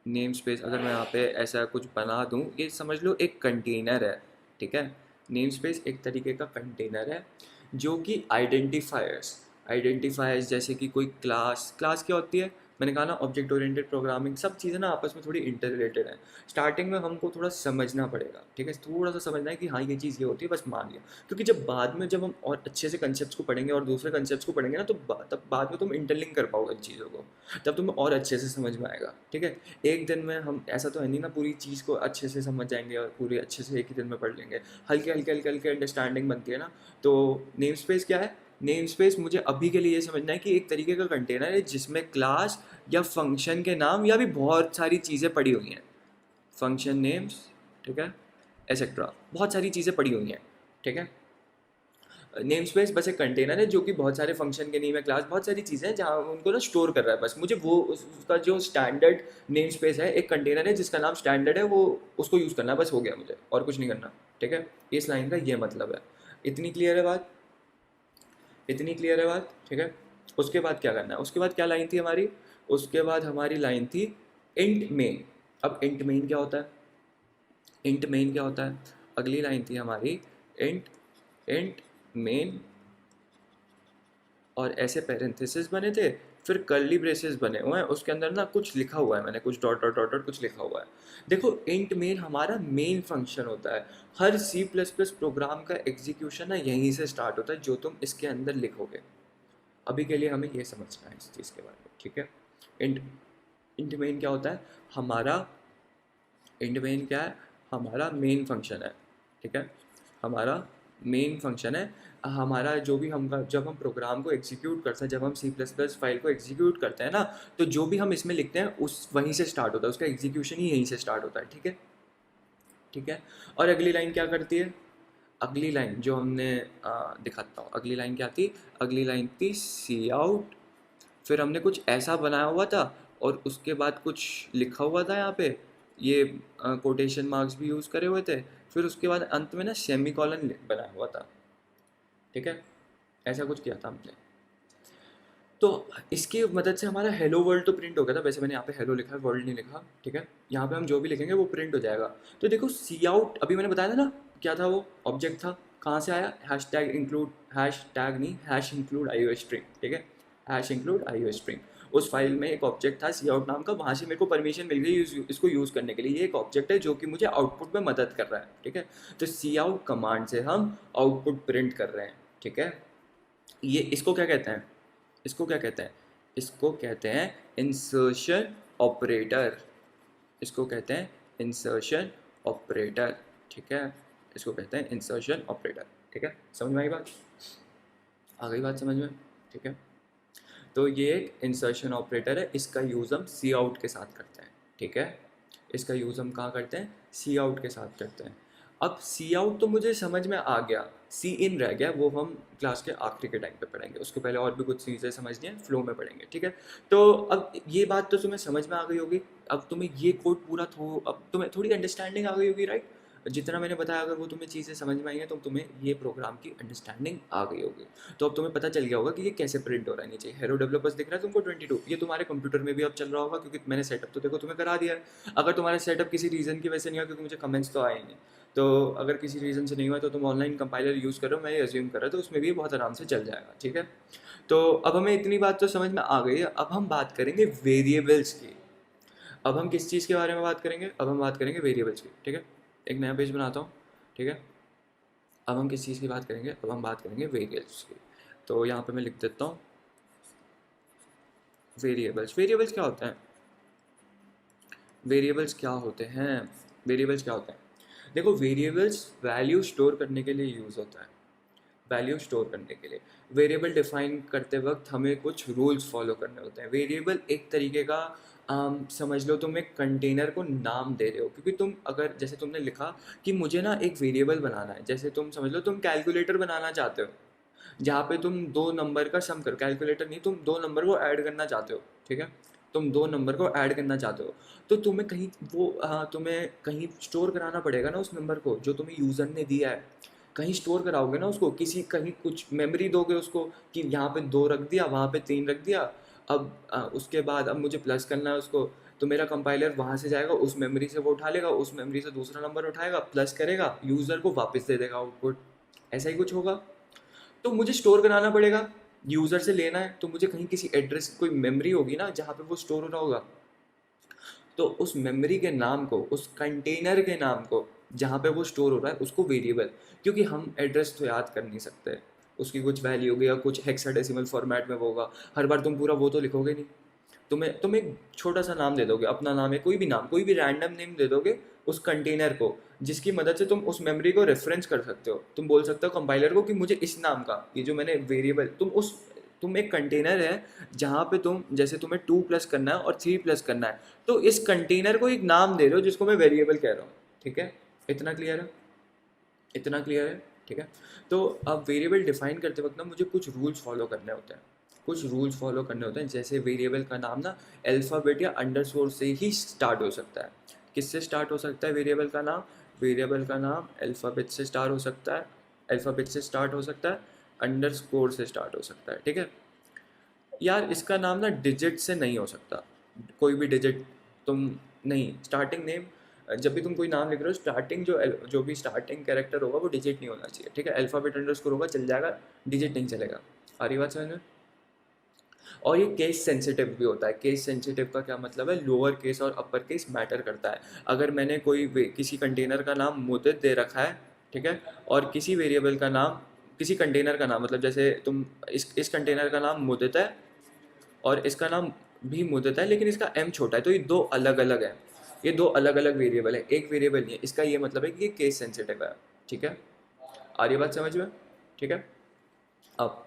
नेम स्पेस अगर मैं यहाँ पे ऐसा कुछ बना दूँ, ये समझ लो एक कंटेनर है, ठीक है। नेम स्पेस एक तरीके का कंटेनर है जो कि आइडेंटिफायर्स, आइडेंटिफायर्स जैसे कि कोई क्लास, क्लास क्या होती है, मैंने कहा ना ऑब्जेक्ट ओरिएंटेड प्रोग्रामिंग, सब चीज़ें ना आपस में थोड़ी इंटर रिलेटेड हैं। स्टार्टिंग में हमको थोड़ा समझना पड़ेगा, ठीक है, थोड़ा सा समझना है कि हाँ ये चीज़ ये होती है, बस मान लिया। क्योंकि जब बाद में जब हम और अच्छे से कंसेप्ट्स को पढ़ेंगे और दूसरे कंसेप्ट्स को पढ़ेंगे ना, तो तब बाद में तुम इंटरलिंक कर पाओगे इन चीज़ों को, तब तुम्हें और अच्छे से समझ में आएगा, ठीक है। एक दिन में हम ऐसा तो है नहीं ना पूरी चीज़ को अच्छे से समझ जाएंगे और पूरी अच्छे से एक ही दिन में पढ़ लेंगे, हल्के हल्के हल्के हल्के अंडरस्टैंडिंग बनती है ना। तो नेम स्पेस क्या है, नेम स्पेस मुझे अभी के लिए ये समझना है कि एक तरीके का कंटेनर है जिसमें क्लास या फंक्शन के नाम या भी बहुत सारी चीज़ें पड़ी हुई हैं, फंक्शन नेम्स, ठीक है, एसेट्रा, बहुत सारी चीज़ें पड़ी हुई हैं, ठीक है। नेम स्पेस बस एक कंटेनर है जो कि बहुत सारे फंक्शन के नेम है, क्लास, बहुत सारी चीज़ें हैं जहाँ उनको ना स्टोर कर रहा है। बस मुझे वो उसका जो स्टैंडर्ड नेम स्पेस है, एक कंटेनर है जिसका नाम स्टैंडर्ड है, वो उसको यूज़ करना है, बस हो गया मुझे और कुछ नहीं करना, ठीक है। इस लाइन का ये मतलब है। इतनी क्लियर है बात, इतनी क्लियर है बात, ठीक है। उसके बाद क्या करना है, उसके बाद क्या लाइन थी हमारी, उसके बाद हमारी लाइन थी इंट मेन। अब इंट मेन क्या होता है, इंट मेन क्या होता है, अगली लाइन थी हमारी इंट, इंट मेन, और ऐसे पैरेंथेसिस बने थे, फिर कर्ली ब्रेसेस बने हुए हैं, उसके अंदर ना कुछ लिखा हुआ है, मैंने कुछ डॉट डॉट डॉट डॉट कुछ लिखा हुआ है। देखो इंट मेन हमारा मेन फंक्शन होता है, हर सी प्लस प्लस प्रोग्राम का एग्जीक्यूशन ना यहीं से स्टार्ट होता है जो तुम इसके अंदर लिखोगे। अभी के लिए हमें ये समझना है इस चीज़ के बारे में, ठीक है। इंट इंट मेन क्या होता है, हमारा इंट मेन क्या है? हमारा मेन फंक्शन है, ठीक है, हमारा मेन फंक्शन है। हमारा जो भी हम जब हम प्रोग्राम को एग्जीक्यूट करते हैं, जब हम सी प्लस प्लस फाइल को एग्जीक्यूट करते हैं ना, तो जो भी हम इसमें लिखते हैं उस वहीं से स्टार्ट होता है, उसका एग्जीक्यूशन ही यहीं से स्टार्ट होता है, ठीक है, ठीक है। और अगली लाइन क्या करती है? अगली लाइन जो हमने दिखाता हूँ, अगली लाइन क्या थी? अगली लाइन थी सी आउट, फिर हमने कुछ ऐसा बनाया हुआ था और उसके बाद कुछ लिखा हुआ था यहाँ पे, ये कोटेशन मार्क्स भी यूज़ करे हुए थे, फिर उसके बाद अंत में ना सेमी कॉलन बनाया हुआ था, ठीक है, ऐसा कुछ किया था हमने। तो इसकी मदद से हमारा हेलो वर्ल्ड तो प्रिंट हो गया था, वैसे मैंने यहाँ पे हेलो लिखा है, वर्ल्ड नहीं लिखा, ठीक है, यहाँ पे हम जो भी लिखेंगे वो प्रिंट हो जाएगा। तो देखो सी आउट अभी मैंने बताया था ना, क्या था वो? ऑब्जेक्ट था, कहाँ से आया? Hash tag include, hash tag नहीं, हैश इंक्लूड आई ओ स्ट्रिंग, ठीक है, हैश इंक्लूड आई ओ स्ट्रिंग। उस फाइल में एक ऑब्जेक्ट था सी आउट नाम का, वहाँ से मेरे को परमिशन मिल गई इसको यूज़ करने के लिए। ये एक ऑब्जेक्ट है जो कि मुझे आउटपुट में मदद कर रहा है, ठीक है। तो सी आउट कमांड से हम आउटपुट प्रिंट कर रहे हैं, ठीक है। ये इसको क्या कहते हैं? इसको क्या कहते हैं? इसको कहते हैं इंसर्शन ऑपरेटर, इसको कहते हैं इंसर्शन ऑपरेटर, ठीक है, इसको कहते हैं इंसर्शन ऑपरेटर, ठीक है। समझ में आई बात? आ गई बात समझ में? ठीक है। तो ये एक इंसर्शन ऑपरेटर है, इसका यूज़ हम सी आउट के साथ करते हैं, ठीक है, इसका यूज़ हम कहाँ करते हैं? सी आउट के साथ करते हैं। अब सी आउट तो मुझे समझ में आ गया, सी इन रह गया, वो हम क्लास के आखिरी के टाइम पे पढ़ेंगे, उसके पहले और भी कुछ चीज़ें समझनी है, फ्लो में पढ़ेंगे, ठीक है। तो अब ये बात तो तुम्हें समझ में आ गई होगी, अब तुम्हें ये कोड पूरा अब तुम्हें थोड़ी अंडरस्टैंडिंग आ गई होगी, राइट? जितना मैंने बताया अगर वो तुम्हें चीज़ें समझ में आई हैं तो तुम्हें ये प्रोग्राम की अंडरस्टैंडिंग आ गई होगी। तो अब तुम्हें पता चल गया होगा कि ये कैसे प्रिंट हो रहा है नीचे। हेलो डेवलपर्स दिख रहा है तुमको 22, ये तुम्हारे कंप्यूटर में भी अब चल रहा होगा क्योंकि मैंने सेटअप तो देखो तुम्हें करा दिया है। अगर तुम्हारा सेटअप किसी रीज़न की वजह से नहीं हुआ, क्योंकि मुझे कमेंट्स तो आए नहीं, तो अगर किसी रीज़न से नहीं हुआ तो तुम ऑनलाइन कंपाइलर यूज़ करो, मैं ये अज्यूम कर रहा तो उसमें भी बहुत आराम से चल जाएगा, ठीक है। तो अब हमें इतनी बात तो समझ में आ गई है, अब हम बात करेंगे वेरिएबल्स की। अब हम किस चीज़ के बारे में बात करेंगे? अब हम बात करेंगे वेरिएबल्स की, ठीक है। एक नया पेज बनाता हूँ, ठीक है। अब हम किस चीज़ की बात करेंगे? अब हम बात करेंगे वेरिएबल्स की। तो यहाँ पे मैं लिख देता हूँ वेरिएबल्स। वेरिएबल्स क्या होते हैं? वेरिएबल्स क्या होते हैं? वेरिएबल्स क्या होते हैं? देखो वेरिएबल्स वैल्यू स्टोर करने के लिए यूज़ होता है, वैल्यू स्टोर करने के लिए। वेरिएबल डिफाइन करते वक्त हमें कुछ रूल्स फॉलो करने होते हैं। वेरिएबल एक तरीके का समझ लो तुम एक कंटेनर को नाम दे रहे हो, क्योंकि तुम अगर जैसे तुमने लिखा कि मुझे ना एक वेरिएबल बनाना है, जैसे तुम समझ लो तुम कैलकुलेटर बनाना चाहते हो जहाँ पे तुम दो नंबर का सम करो, कैलकुलेटर नहीं, तुम दो नंबर को ऐड करना चाहते हो, ठीक है, तुम दो नंबर को ऐड करना चाहते हो, तो तुम्हें कहीं वो तुम्हें कहीं स्टोर कराना पड़ेगा ना उस नंबर को जो तुम्हें यूज़र ने दिया है। कहीं स्टोर कराओगे ना उसको, किसी कहीं कुछ मेमोरी दोगे उसको कि यहाँ पे दो रख दिया, वहाँ पे तीन रख दिया। अब उसके बाद अब मुझे प्लस करना है उसको, तो मेरा कंपाइलर वहाँ से जाएगा, उस मेमोरी से वो उठा लेगा, उस मेमोरी से दूसरा नंबर उठाएगा, प्लस करेगा, यूज़र को वापस दे देगा आउटपुट। ऐसा ही कुछ होगा। तो मुझे स्टोर कराना पड़ेगा, यूज़र से लेना है तो मुझे कहीं किसी एड्रेस कोई मेमोरी होगी ना जहाँ पे वो स्टोर हो रहा होगा, तो उस मेमोरी के नाम को, उस कंटेनर के नाम को जहाँ पे वो स्टोर हो रहा है उसको वेरिएबल, क्योंकि हम एड्रेस तो याद कर नहीं सकते, उसकी कुछ वैल्यू होगी या कुछ हेक्साडेसिमल फॉर्मेट में वो होगा, हर बार तुम पूरा वो तो लिखोगे नहीं। तुम एक छोटा सा नाम दे दोगे, अपना नाम है, कोई भी नाम, कोई भी रैंडम नेम दे दोगे उस कंटेनर को, जिसकी मदद से तुम उस मेमोरी को रेफरेंस कर सकते हो। तुम बोल सकते हो कंपाइलर को कि मुझे इस नाम का, ये जो मैंने वेरिएबल, तुम एक कंटेनर है जहाँ पे तुम, जैसे तुम्हें 2 प्लस करना है और 3 प्लस करना है, तो इस कंटेनर को एक नाम दे रहे हो जिसको मैं वेरिएबल कह रहा हूँ, ठीक है। इतना क्लियर है? इतना क्लियर है, ठीक है। तो अब वेरिएबल डिफाइन करते वक्त ना मुझे कुछ रूल्स फॉलो करने होते हैं, कुछ रूल्स फॉलो करने होते हैं। जैसे वेरिएबल का नाम ना अल्फ़ाबेट या अंडरस्कोर से ही स्टार्ट हो सकता है। किससे स्टार्ट हो सकता है वेरिएबल का नाम? वेरिएबल का नाम अल्फ़ाबेट से स्टार्ट हो सकता है, अल्फ़ाबेट से स्टार्ट हो सकता है, अंडरस्कोर से स्टार्ट हो सकता है, ठीक है। यार इसका नाम ना डिजिट से नहीं हो सकता, कोई भी डिजिट तुम नहीं, स्टार्टिंग नेम, जब भी तुम कोई नाम लिख रहे हो स्टार्टिंग जो भी स्टार्टिंग कैरेक्टर होगा वो डिजिट नहीं होना चाहिए, ठीक है। अल्फ़ाबेट अंडरस्कोर होगा चल जाएगा, डिजिट नहीं चलेगा। आ रही बात समझ में? और ये केस सेंसिटिव भी होता है। केस सेंसिटिव का क्या मतलब है? लोअर केस और अपर केस मैटर करता है। अगर मैंने किसी कंटेनर का नाम मुद्दत दे रखा है, ठीक है, और किसी वेरिएबल का नाम, किसी कंटेनर का नाम, मतलब जैसे तुम इस कंटेनर का नाम मुद्दत है और इसका नाम भी मुद्दत है लेकिन इसका एम छोटा है, तो ये दो अलग अलग है। ये दो अलग अलग वेरिएबल है, एक वेरिएबल नहीं है। इसका ये मतलब है कि ये केस सेंसिटिव है, ठीक है। आ रही बात समझ में, ठीक है। अब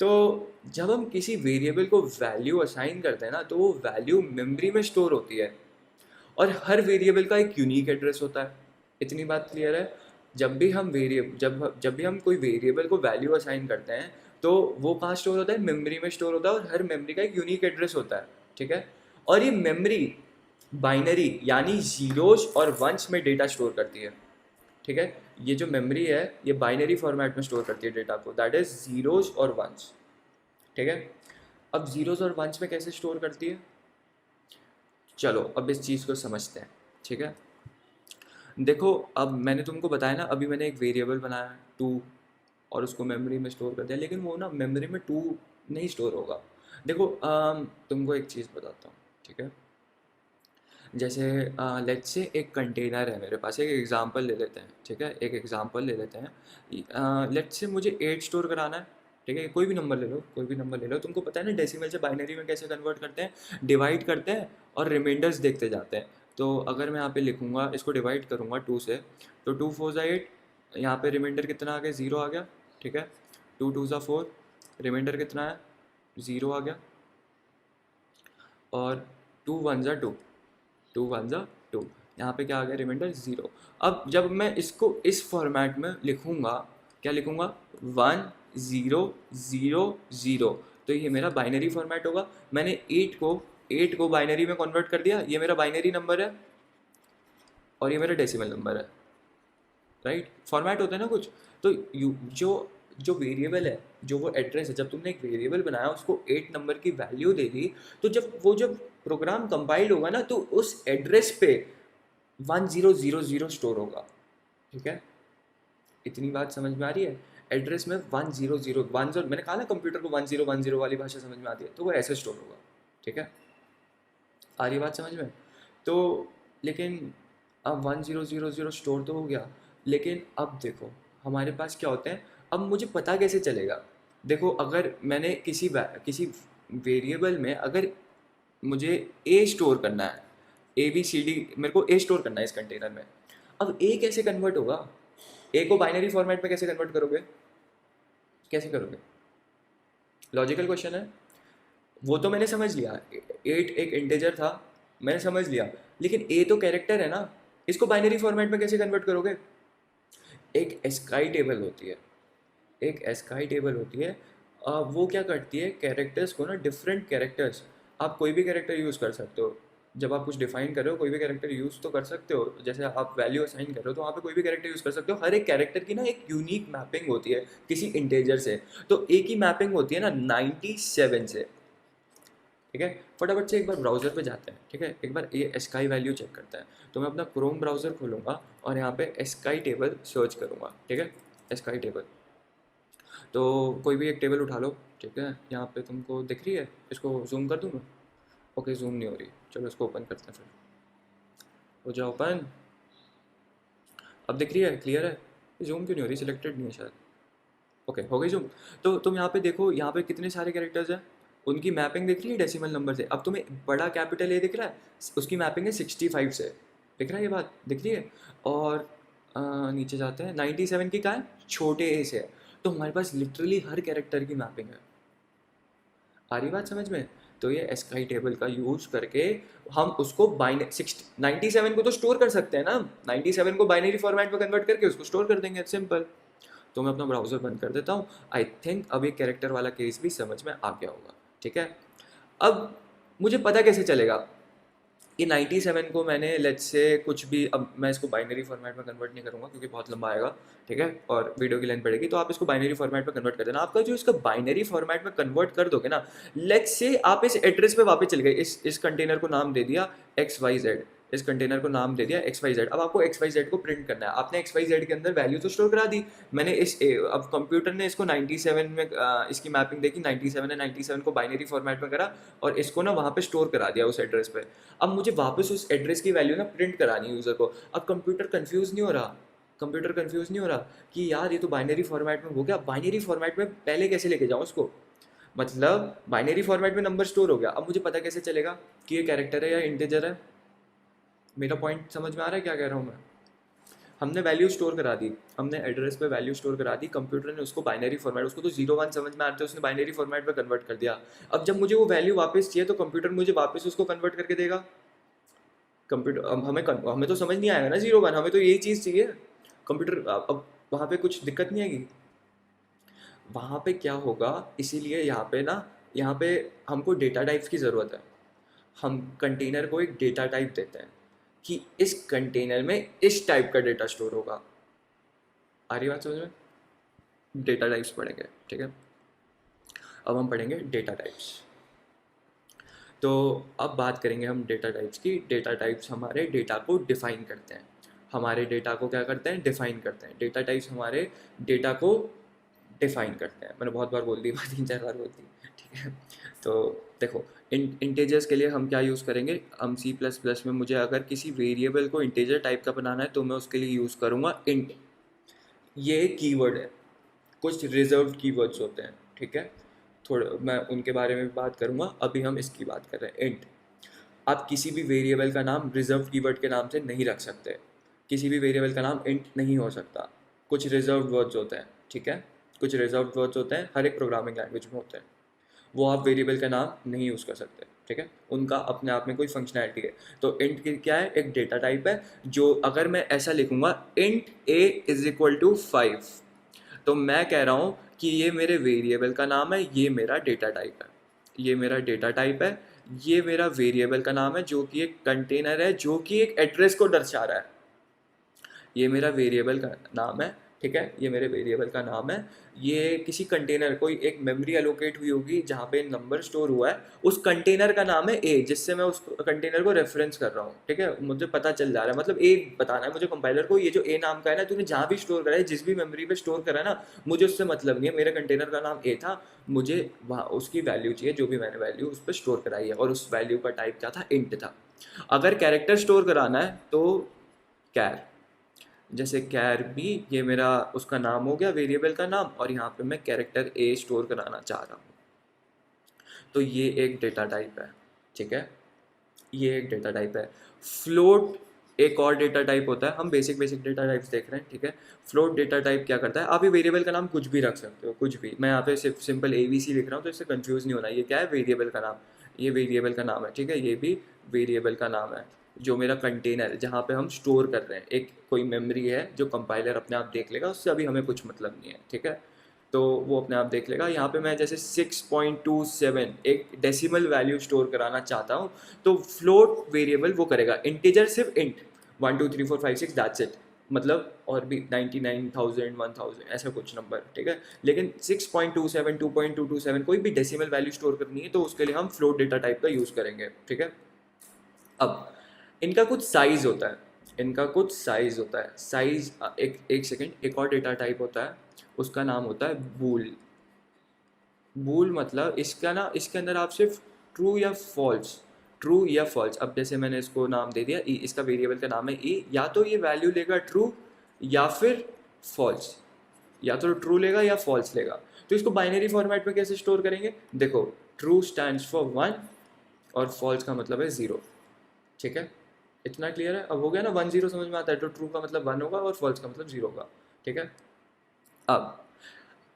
तो जब हम किसी वेरिएबल को वैल्यू असाइन करते हैं ना, तो वो वैल्यू मेमोरी में स्टोर होती है, और हर वेरिएबल का एक यूनिक एड्रेस होता है। इतनी बात क्लियर है। जब भी हम कोई वेरिएबल को वैल्यू असाइन करते हैं, तो वो कहाँ स्टोर होता है, मेमोरी में स्टोर होता है, और हर मेमोरी का एक यूनिक एड्रेस होता है, ठीक है। और ये मेमोरी बाइनरी यानी जीरोज और वंस में डेटा स्टोर करती है, ठीक है। ये जो मेमोरी है ये बाइनरी फॉर्मेट में स्टोर करती है डेटा को, दैट इज जीरोज और वंस, ठीक है। अब जीरोज और वंस में कैसे स्टोर करती है, चलो अब इस चीज़ को समझते हैं, ठीक है। देखो अब मैंने तुमको बताया ना, अभी मैंने एक वेरिएबल बनाया 2 और उसको मेमोरी में स्टोर कर दिया, लेकिन वो ना मेमोरी में 2 नहीं स्टोर होगा। देखो तुमको एक चीज़ बताता हूँ, ठीक है। जैसे लेट्स से एक कंटेनर है मेरे पास, एक एग्जांपल ले लेते हैं, ठीक है। एक एग्जांपल ले लेते हैं, लेट्स से मुझे 8 स्टोर कराना है, ठीक है। कोई भी नंबर ले लो, कोई भी नंबर ले लो। तुमको पता है ना डेसिमल से बाइनरी में कैसे कन्वर्ट करते हैं, डिवाइड करते हैं और रिमाइंडर्स देखते जाते हैं। तो अगर मैं यहाँ पे लिखूँगा, इसको डिवाइड करूँगा 2 से, तो 2 4 ज़ा 8, यहाँ पे रिमाइंडर कितना आ गया, 0 आ गया, ठीक है। 2 2 ज़ा 4, रिमाइंडर कितना है, 0 आ गया। और 2 1 ज़ा 2, 2 1 ज़ा 2, यहाँ पे क्या आ गया, रिमाइंडर 0। अब जब मैं इसको इस फॉर्मेट में लिखूँगा, क्या लिखूँगा, 1 0 0 0, तो ये मेरा बाइनरी फॉर्मेट होगा। मैंने 8 को बाइनरी में कन्वर्ट कर दिया, ये मेरा बाइनरी नंबर है और ये मेरा डेसिमल नंबर है, राइट। फॉर्मेट होता है ना कुछ। तो जो वेरिएबल है, जो वो एड्रेस है, जब तुमने एक वेरिएबल बनाया, उसको 8 नंबर की वैल्यू दे दी, तो जब प्रोग्राम कंपाइल होगा ना, तो उस एड्रेस पे 1000 स्टोर होगा, ठीक है। इतनी बात समझ में आ रही है। एड्रेस में 1001, मैंने कहा ना कंप्यूटर को 1010 वाली भाषा समझ में आती है, तो वो ऐसे स्टोर होगा, ठीक है। आ रही बात समझ में। तो लेकिन अब 1000 स्टोर तो हो गया, लेकिन अब देखो हमारे पास क्या होते हैं। अब मुझे पता कैसे चलेगा, देखो अगर मैंने किसी वेरिएबल में अगर मुझे ए स्टोर करना है, ए बी सी डी, मेरे को ए स्टोर करना है इस कंटेनर में। अब ए कैसे कन्वर्ट होगा, ए को बाइनरी फॉर्मेट में कैसे कन्वर्ट करोगे, कैसे करोगे, लॉजिकल क्वेश्चन है। वो तो मैंने समझ लिया, 8 एक इंटीजर था, मैंने समझ लिया, लेकिन ए तो कैरेक्टर है ना, इसको बाइनरी फॉर्मेट में कैसे कन्वर्ट करोगे। एक एस्काई टेबल होती है, एक एस्काई टेबल होती है, वो क्या करती है, कैरेक्टर्स को ना, डिफरेंट कैरेक्टर्स, आप कोई भी कैरेक्टर यूज़ कर सकते हो। जब आप कुछ डिफाइन कर रहे हो, कोई भी कैरेक्टर यूज़ तो कर सकते हो। जैसे आप वैल्यू असाइन कर रहे हो, तो वहाँ पे कोई भी कैरेक्टर यूज़ कर सकते हो। हर एक कैरेक्टर की ना एक यूनिक मैपिंग होती है किसी इंटेजर से। तो ए की मैपिंग होती है ना 97 से, ठीक है। फटाफट से एक बार ब्राउज़र पे जाते हैं, ठीक है। एक बार ये एस्काई वैल्यू चेक करते हैं। तो मैं अपना क्रोम ब्राउज़र खोलूँगा और यहाँ पे एस्काई टेबल सर्च करूँगा, ठीक है। एस्काई टेबल, तो कोई भी एक टेबल उठा लो, ठीक है। यहाँ पे तुमको दिख रही है, इसको जूम कर दूँ मैं, ओके जूम नहीं हो रही, चलो इसको ओपन करते हैं फिर। हो जाओ ओपन, अब दिख रही है, क्लियर है। जूम क्यों नहीं हो रही, सिलेक्टेड नहीं है शायद, ओके हो गई जूम। तो तुम यहाँ पे देखो, यहाँ पे कितने सारे कैरेक्टर्स हैं, उनकी मैपिंग दिख रही है डेसिमल नंबर से। अब तुम्हें बड़ा कैपिटल ए दिख रहा है, उसकी मैपिंग है 65 से, दिख रहा है, ये बात दिख रही है। और नीचे जाते हैं, 97 की कहाँ है, छोटे ए से है। तो हमारे पास लिटरली हर कैरेक्टर की मैपिंग है। आ रही बात समझ में। तो ये एस्काई टेबल का यूज करके हम उसको 97 को तो स्टोर कर सकते हैं ना, 97 को बाइनरी फॉर्मेट में कन्वर्ट करके उसको स्टोर कर देंगे, सिंपल। तो मैं अपना ब्राउज़र बंद कर देता हूँ। आई थिंक अब एक कैरेक्टर वाला केस भी समझ में आ गया होगा, ठीक है। अब मुझे पता कैसे चलेगा कि 97 को मैंने लेट्स से कुछ भी, अब मैं इसको बाइनरी फॉर्मेट में कन्वर्ट नहीं करूँगा क्योंकि बहुत लंबा आएगा, ठीक है, और वीडियो की लेंथ बढ़ेगी। तो आप इसको बाइनरी फॉर्मेट में कन्वर्ट कर देना। आपका जो इसका बाइनरी फॉर्मेट में कन्वर्ट कर दोगे ना, लेट्स से आप इस एड्रेस पे वापस चले गए, इस कंटेनर को नाम दे दिया XYZ, इस कंटेनर को नाम दे दिया XYZ। अब आपको XYZ को प्रिंट करना है। आपने XYZ के अंदर वैल्यू तो स्टोर करा दी, मैंने अब कंप्यूटर ने इसको 97 में इसकी मैपिंग देखी, 97 है, 97 को बाइनरी फॉर्मेट में करा और इसको ना वहाँ पे स्टोर करा दिया उस एड्रेस पे। अब मुझे वापस उस एड्रेस की वैल्यू ना प्रिंट करानी है यूज़र को। अब कंप्यूटर कंफ्यूज नहीं हो रहा, कंप्यूटर कंफ्यूज नहीं हो रहा कि यार ये तो बाइनरी फॉर्मेट में हो गया, बाइनरी फॉर्मेट में पहले कैसे लेके जाऊँ उसको। मतलब बाइनरी फॉर्मेट में नंबर स्टोर हो गया, अब मुझे पता कैसे चलेगा कि ये कैरेक्टर है या इंटीजर है। मेरा पॉइंट समझ में आ रहा है क्या कह रहा हूँ मैं? हमने वैल्यू स्टोर करा दी, हमने एड्रेस पे वैल्यू स्टोर करा दी, कंप्यूटर ने उसको बाइनरी फॉर्मेट, उसको तो 0 1 समझ में आता है, उसने बाइनरी फॉर्मेट में कन्वर्ट कर दिया। अब जब मुझे वो वैल्यू वापस चाहिए तो कंप्यूटर मुझे वापस उसको कन्वर्ट करके देगा। कंप्यूटर अब हमें तो समझ नहीं आएगा ना 0 1, हमें तो यही चीज़ चाहिए। कंप्यूटर अब वहाँ पे कुछ दिक्कत नहीं आएगी। वहाँ पे क्या होगा, इसीलिए यहाँ पे ना, यहाँ पे हमको डेटा टाइप्स की ज़रूरत है। हम कंटेनर को एक डेटा टाइप देते हैं कि इस कंटेनर में इस टाइप का डेटा स्टोर होगा। आ रही बात समझ में? डेटा टाइप्स पढ़ेंगे, ठीक है। अब हम पढ़ेंगे डेटा टाइप्स। तो अब बात करेंगे हम डेटा टाइप्स की। डेटा टाइप्स हमारे डेटा को डिफाइन करते हैं, हमारे डेटा को क्या करते हैं, डिफाइन करते हैं। डेटा टाइप्स हमारे डेटा को डिफाइन करते हैं। मैंने बहुत बार बोल दी बात, 3 4 बार बोल दी, ठीक है। तो देखो, इंटेजर्स के लिए हम क्या यूज़ करेंगे, हम सी प्लस प्लस में मुझे अगर किसी वेरिएबल को इंटेजर टाइप का बनाना है तो मैं उसके लिए यूज़ करूँगा इंट। ये एक कीवर्ड है, कुछ रिजर्व्ड कीवर्ड्स होते हैं, ठीक है। थोड़ा मैं उनके बारे में भी बात करूँगा, अभी हम इसकी बात कर रहे हैं इंट। आप किसी भी वेरिएबल का नाम रिजर्व कीवर्ड के नाम से नहीं रख सकते, किसी भी वेरिएबल का नाम इंट नहीं हो सकता। कुछ रिजर्व वर्ड्स होते हैं, ठीक है, कुछ रिजर्व वर्ड्स होते हैं, हर एक प्रोग्रामिंग लैंग्वेज में होते हैं, वो आप वेरिएबल का नाम नहीं यूज़ कर सकते, ठीक है। उनका अपने आप में कोई फंक्शनैलिटी है। तो इंट क्या है, एक डेटा टाइप है, जो अगर मैं ऐसा लिखूंगा int a is equal to 5, तो मैं कह रहा हूँ कि ये मेरे वेरिएबल का नाम है, ये मेरा डेटा टाइप है, ये मेरा डेटा टाइप है, ये मेरा वेरिएबल का नाम है जो कि एक कंटेनर है, जो कि एक एड्रेस को दर्शा रहा है। ये मेरा वेरिएबल का नाम है, ठीक है, ये मेरे वेरिएबल का नाम है। ये किसी कंटेनर, कोई एक मेमोरी एलोकेट हुई होगी जहाँ पे नंबर स्टोर हुआ है, उस कंटेनर का नाम है ए, जिससे मैं उस कंटेनर को रेफरेंस कर रहा हूँ, ठीक है। मुझे पता चल जा रहा है, मतलब ए बताना है मुझे कंपाइलर को, ये जो ए नाम का है ना, तूने जहाँ भी स्टोर करा है, जिस भी मेमोरी पे स्टोर करा है ना, मुझे उससे मतलब नहीं है, मेरे कंटेनर का नाम ए था, मुझे वहाँ उसकी वैल्यू चाहिए जो भी मैंने वैल्यू उस पर स्टोर कराई है, और उस वैल्यू का टाइप क्या था, इंट था। अगर कैरेक्टर स्टोर कराना है तो कैर, जैसे कैर बी, ये मेरा उसका नाम हो गया, वेरिएबल का नाम, और यहाँ पे मैं कैरेक्टर ए स्टोर कराना चाह रहा हूँ, तो ये एक डेटा टाइप है, ठीक है, ये एक डेटा टाइप है। फ्लोट एक और डेटा टाइप होता है, हम बेसिक बेसिक डेटा टाइप्स देख रहे हैं, ठीक है। फ्लोट डेटा टाइप क्या करता है, आप ये वेरिएबल का नाम कुछ भी रख सकते हो, कुछ भी, मैं यहाँ पे सिर्फ सिंपल ABC लिख रहा हूँ तो इससे कंफ्यूज नहीं होना। ये क्या है, वेरिएबल का नाम, ये वेरिएबल का नाम है, ठीक है, ये भी वेरिएबल का नाम है, जो मेरा कंटेनर है जहाँ पे हम स्टोर कर रहे हैं, एक कोई मेमोरी है जो कंपाइलर अपने आप देख लेगा, उससे अभी हमें कुछ मतलब नहीं है, ठीक है। तो वो अपने आप देख लेगा। यहाँ पे मैं जैसे 6.27 एक डेसिमल वैल्यू स्टोर कराना चाहता हूँ, तो फ्लोट वेरिएबल वो करेगा, इंटीजर सिर्फ इंट 1 2 3 4 5 6 दैट्स इट, मतलब और भी 99,000 1000 ऐसा कुछ नंबर, ठीक है। लेकिन 6.27 2.227 कोई भी डेसिमल वैल्यू स्टोर करनी है तो उसके लिए हम फ्लोट डेटा टाइप का यूज़ करेंगे, ठीक है। अब इनका कुछ साइज होता है, इनका कुछ साइज होता है, साइज एक एक सेकेंड, एक और डेटा टाइप होता है, उसका नाम होता है बूल। बूल मतलब इसका ना, इसके अंदर आप सिर्फ ट्रू या फॉल्स, ट्रू या फॉल्स, अब जैसे मैंने इसको नाम दे दिया ई, इसका वेरिएबल का नाम है ई, या तो ये वैल्यू लेगा ट्रू या फिर फॉल्स, या तो ट्रू लेगा या फॉल्स लेगा। तो इसको बाइनरी फॉर्मेट में कैसे स्टोर करेंगे, देखो, ट्रू स्टैंड्स फॉर 1 और फॉल्स का मतलब है 0, ठीक है। इतना क्लियर है, अब हो गया ना, 1 0 समझ में आता है, तो ट्रू का मतलब 1 होगा और फॉल्स का मतलब 0 होगा, ठीक है। अब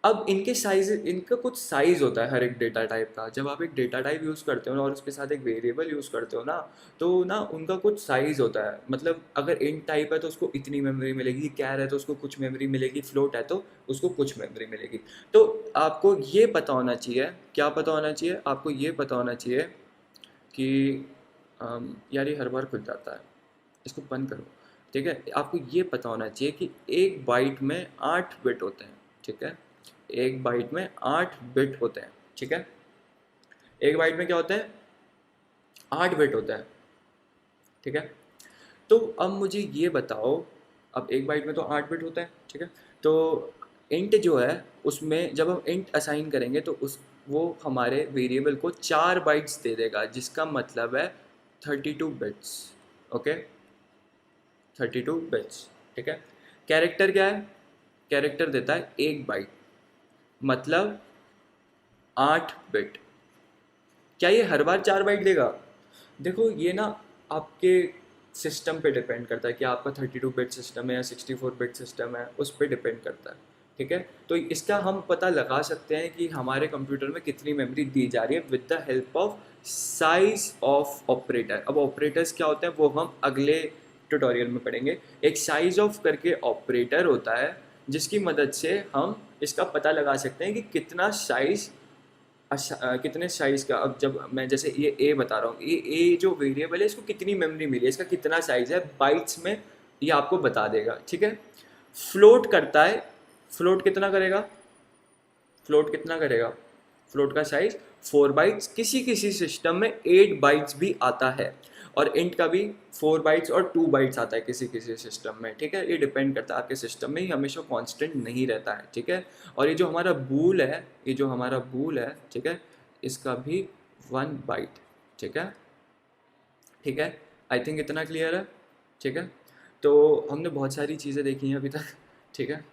अब इनके साइज, इनका कुछ साइज होता है हर एक डेटा टाइप का। जब आप एक डेटा टाइप यूज़ करते हो ना और उसके साथ एक वेरिएबल यूज़ करते हो ना, तो ना उनका कुछ साइज होता है। मतलब अगर इंट टाइप है तो उसको इतनी मेमोरी मिलेगी, कैर है तो उसको कुछ मेमोरी मिलेगी, फ्लोट है तो उसको कुछ मेमोरी मिलेगी। तो आपको ये पता होना चाहिए, क्या पता होना चाहिए, आपको ये पता होना चाहिए कि यार ये हर बार खुल जाता है, इसको बंद करो, ठीक है। आपको ये पता होना चाहिए कि एक बाइट में 8 बिट होते हैं, ठीक है, एक बाइट में 8 बिट होते हैं, ठीक है। एक बाइट में क्या होता है, 8 बिट होता है, ठीक है। तो अब मुझे ये बताओ, अब एक बाइट में तो 8 बिट होता है, ठीक है। तो इंट जो है उसमें जब हम इंट असाइन करेंगे तो उस वो हमारे वेरिएबल को 4 बाइट्स दे देगा, जिसका मतलब है 32 बिट्स, ओके, 32 बिट्स, ठीक है। कैरेक्टर क्या है, कैरेक्टर देता है 1 बाइट, मतलब 8 बिट। क्या ये हर बार 4 बाइट देगा, देखो ये ना आपके सिस्टम पे डिपेंड करता है कि आपका 32 बिट सिस्टम है या 64 बिट सिस्टम है, उस पर डिपेंड करता है। ठीक है, तो इसका हम पता लगा सकते हैं कि हमारे कंप्यूटर में कितनी मेमोरी दी जा रही है with the help of size of operator. अब ऑपरेटर्स क्या होते हैं वो हम अगले ट्यूटोरियल में पढ़ेंगे। एक साइज ऑफ करके ऑपरेटर होता है जिसकी मदद से हम इसका पता लगा सकते हैं कि कितना साइज, कितने साइज का। अब जब मैं जैसे ये ए बता रहा हूँ, ये ए जो वेरिएबल है इसको कितनी मेमोरी मिली है, इसका कितना साइज है बाइट्स में, ये आपको बता देगा। ठीक है, फ्लोट करता है, फ्लोट कितना करेगा, फ्लोट कितना करेगा, फ्लोट का साइज 4 बाइट्स, किसी किसी सिस्टम में 8 बाइट्स भी आता है, और इंट का भी 4 बाइट्स और 2 बाइट्स आता है किसी किसी सिस्टम में। ठीक है, ये डिपेंड करता है, आपके सिस्टम में ही हमेशा कांस्टेंट नहीं रहता है। ठीक है, और ये जो हमारा बूल है, ये जो हमारा बूल है, ठीक है, इसका भी 1 बाइट। ठीक है, ठीक है, आई थिंक इतना क्लियर है। ठीक है, तो हमने बहुत सारी चीज़ें देखी हैं अभी तक। ठीक है,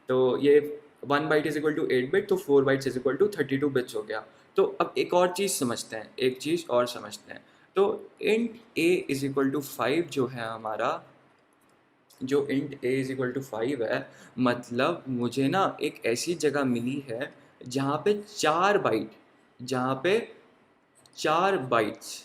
तो ये 1 byte is equal to 8 bit, तो 4 bytes is equal to 32 bits हो गया। तो अब एक और चीज़ समझते हैं, एक चीज़ और समझते हैं। तो int a is equal to 5 जो है हमारा, जो int a is equal to 5 है, मतलब मुझे ना एक ऐसी जगह मिली है जहाँ पे 4 बाइट, जहाँ पे 4 बाइट्स,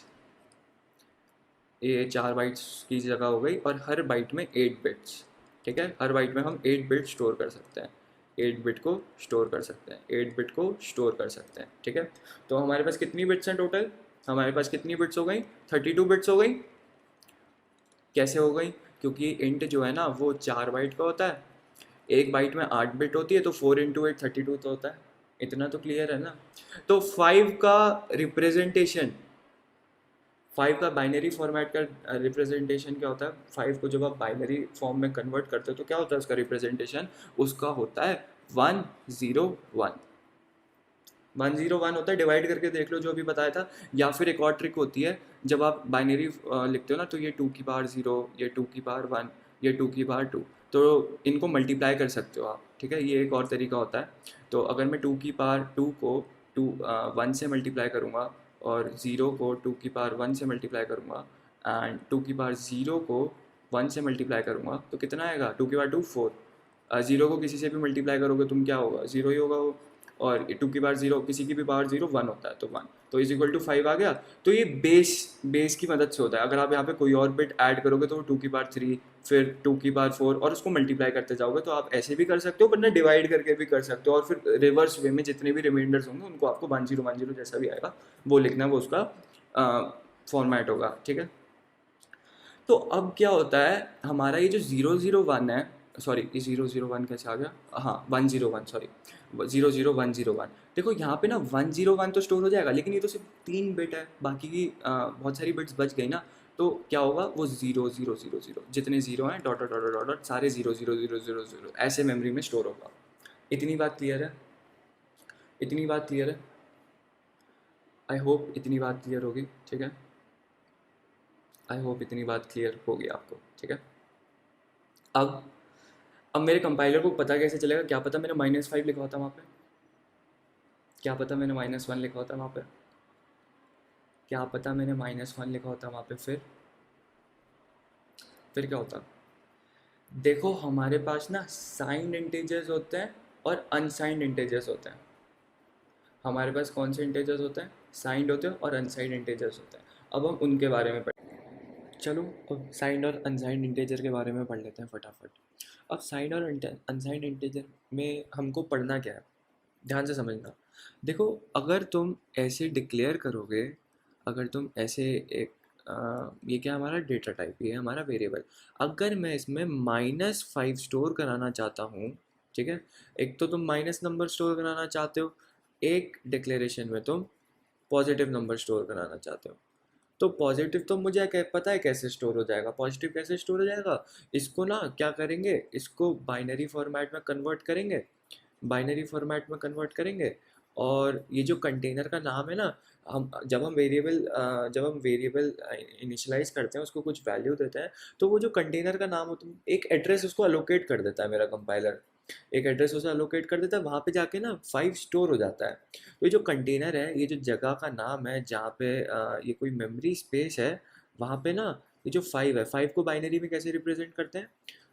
ये 4 बाइट्स की जगह हो गई, और हर बाइट में 8 बिट्स। ठीक है, हर बाइट में हम 8 बिट स्टोर कर सकते हैं, 8 बिट को स्टोर कर सकते हैं, 8 बिट को स्टोर कर सकते हैं। ठीक है, तो हमारे पास कितनी बिट्स हैं टोटल, हमारे पास कितनी बिट्स हो गई, 32 बिट्स हो गई। कैसे हो गई, क्योंकि इंट जो है ना वो 4 बाइट का होता है, एक बाइट में 8 बिट होती है, तो 4 × 8 32 तो होता है। इतना तो क्लियर है ना। तो 5 का रिप्रेजेंटेशन, 5 का बाइनरी फॉर्मेट का रिप्रेजेंटेशन क्या होता है, 5 को जब आप बाइनरी फॉर्म में कन्वर्ट करते हो तो क्या होता है उसका रिप्रेजेंटेशन, उसका होता है 101। 101 होता है, डिवाइड करके देख लो जो अभी बताया था। या फिर एक और ट्रिक होती है, जब आप बाइनरी लिखते हो ना, तो ये 2 की पावर 0, ये 2 की पावर 1, ये 2 की पावर 2, तो इनको मल्टीप्लाई कर सकते हो आप। ठीक है, ये एक और तरीका होता है। तो अगर मैं 2 की पावर 2 को 1 से मल्टीप्लाई करूँगा, और 0 को 2 की पावर 1 से मल्टीप्लाई करूँगा, एंड 2 की पावर 0 को 1 से मल्टीप्लाई करूँगा, तो कितना आएगा, 2 की पावर 2 4। 0 को किसी से भी मल्टीप्लाई करोगे तुम, क्या होगा, 0 ही होगा वो। और 2 की पावर 0, किसी की भी पावर 0 1 होता है, तो 1, तो इज इक्वल टू 5 आ गया। तो ये बेस की मदद से होता है। अगर आप यहाँ पे कोई और बिट ऐड करोगे तो 2 की पावर 3, फिर 2 की पावर 4, और उसको मल्टीप्लाई करते जाओगे, तो आप ऐसे भी कर सकते हो, वरना डिवाइड करके भी कर सकते हो, और फिर रिवर्स वे में जितने भी रिमाइंडर्स होंगे उनको आपको 1010 जैसा भी आएगा वो लिखना, वो उसका फॉर्मेट होगा। ठीक है, तो अब क्या होता है, हमारा ये जो 001 है, सॉरी ये 001 कैसे आ गया, हाँ 101, सॉरी 00101। देखो यहाँ पे ना 101 तो स्टोर हो जाएगा, लेकिन ये तो सिर्फ 3 बिट है, बाकी की बहुत सारी बिट्स बच गई ना। तो क्या होगा, वो 0000 जितने ज़ीरो हैं, dot dot dot dot dot, सारे 00000 ऐसे मेमोरी में स्टोर होगा। इतनी बात क्लियर है, इतनी बात क्लियर है, आई होप इतनी बात क्लियर होगी। ठीक है, आई होप इतनी बात क्लियर होगी आपको। ठीक है, अब मेरे कंपाइलर को पता कैसे चलेगा, क्या पता मैंने -5 लिखा होता वहाँ पे, क्या पता मैंने -1 लिखा होता वहाँ पे, क्या पता मैंने -1 लिखा होता वहाँ पे, फिर क्या होता। देखो हमारे पास ना साइंड इंटीजर्स होते हैं और अनसाइंड इंटीजर्स होते हैं। हमारे पास कौन से इंटीजर्स होते हैं, साइंड होते हैं और अनसाइंड इंटीजर्स होते हैं। अब हम उनके बारे में चलो अब साइंड और अनसाइंड इंटीजर के बारे में पढ़ लेते हैं फटाफट। अब साइंड और अनसाइंड इंटीजर में हमको पढ़ना क्या है, ध्यान से समझना। देखो अगर तुम ऐसे डिक्लेयर करोगे, अगर तुम ऐसे एक ये क्या हमारा डेटा टाइप, ये हमारा वेरिएबल, अगर मैं इसमें -5 स्टोर कराना चाहता हूँ, ठीक है, एक तो तुम माइनस नंबर स्टोर कराना चाहते हो, एक डिक्लेरेशन में तुम पॉजिटिव नंबर स्टोर कराना चाहते हो। तो पॉजिटिव तो मुझे पता है कैसे स्टोर हो जाएगा, पॉजिटिव कैसे स्टोर हो जाएगा, इसको ना क्या करेंगे, इसको बाइनरी फॉर्मेट में कन्वर्ट करेंगे, बाइनरी फॉर्मेट में कन्वर्ट करेंगे। और ये जो कंटेनर का नाम है ना, हम जब हम वेरिएबल इनिशियलाइज करते हैं, उसको कुछ वैल्यू देते हैं, तो वो जो कंटेनर का नाम होता है, एक एड्रेस उसको अलोकेट कर देता है मेरा कंपाइलर, एक एड्रेस उसे अलोकेट कर देता है, वहाँ पे जाके ना 5 स्टोर हो जाता है। तो ये जो कंटेनर है, ये जो जगह का नाम है जहाँ पे ये कोई मेमोरी स्पेस है, वहाँ पे ना ये जो 5 है, 5 को बाइनरी में कैसे रिप्रेजेंट करते हैं,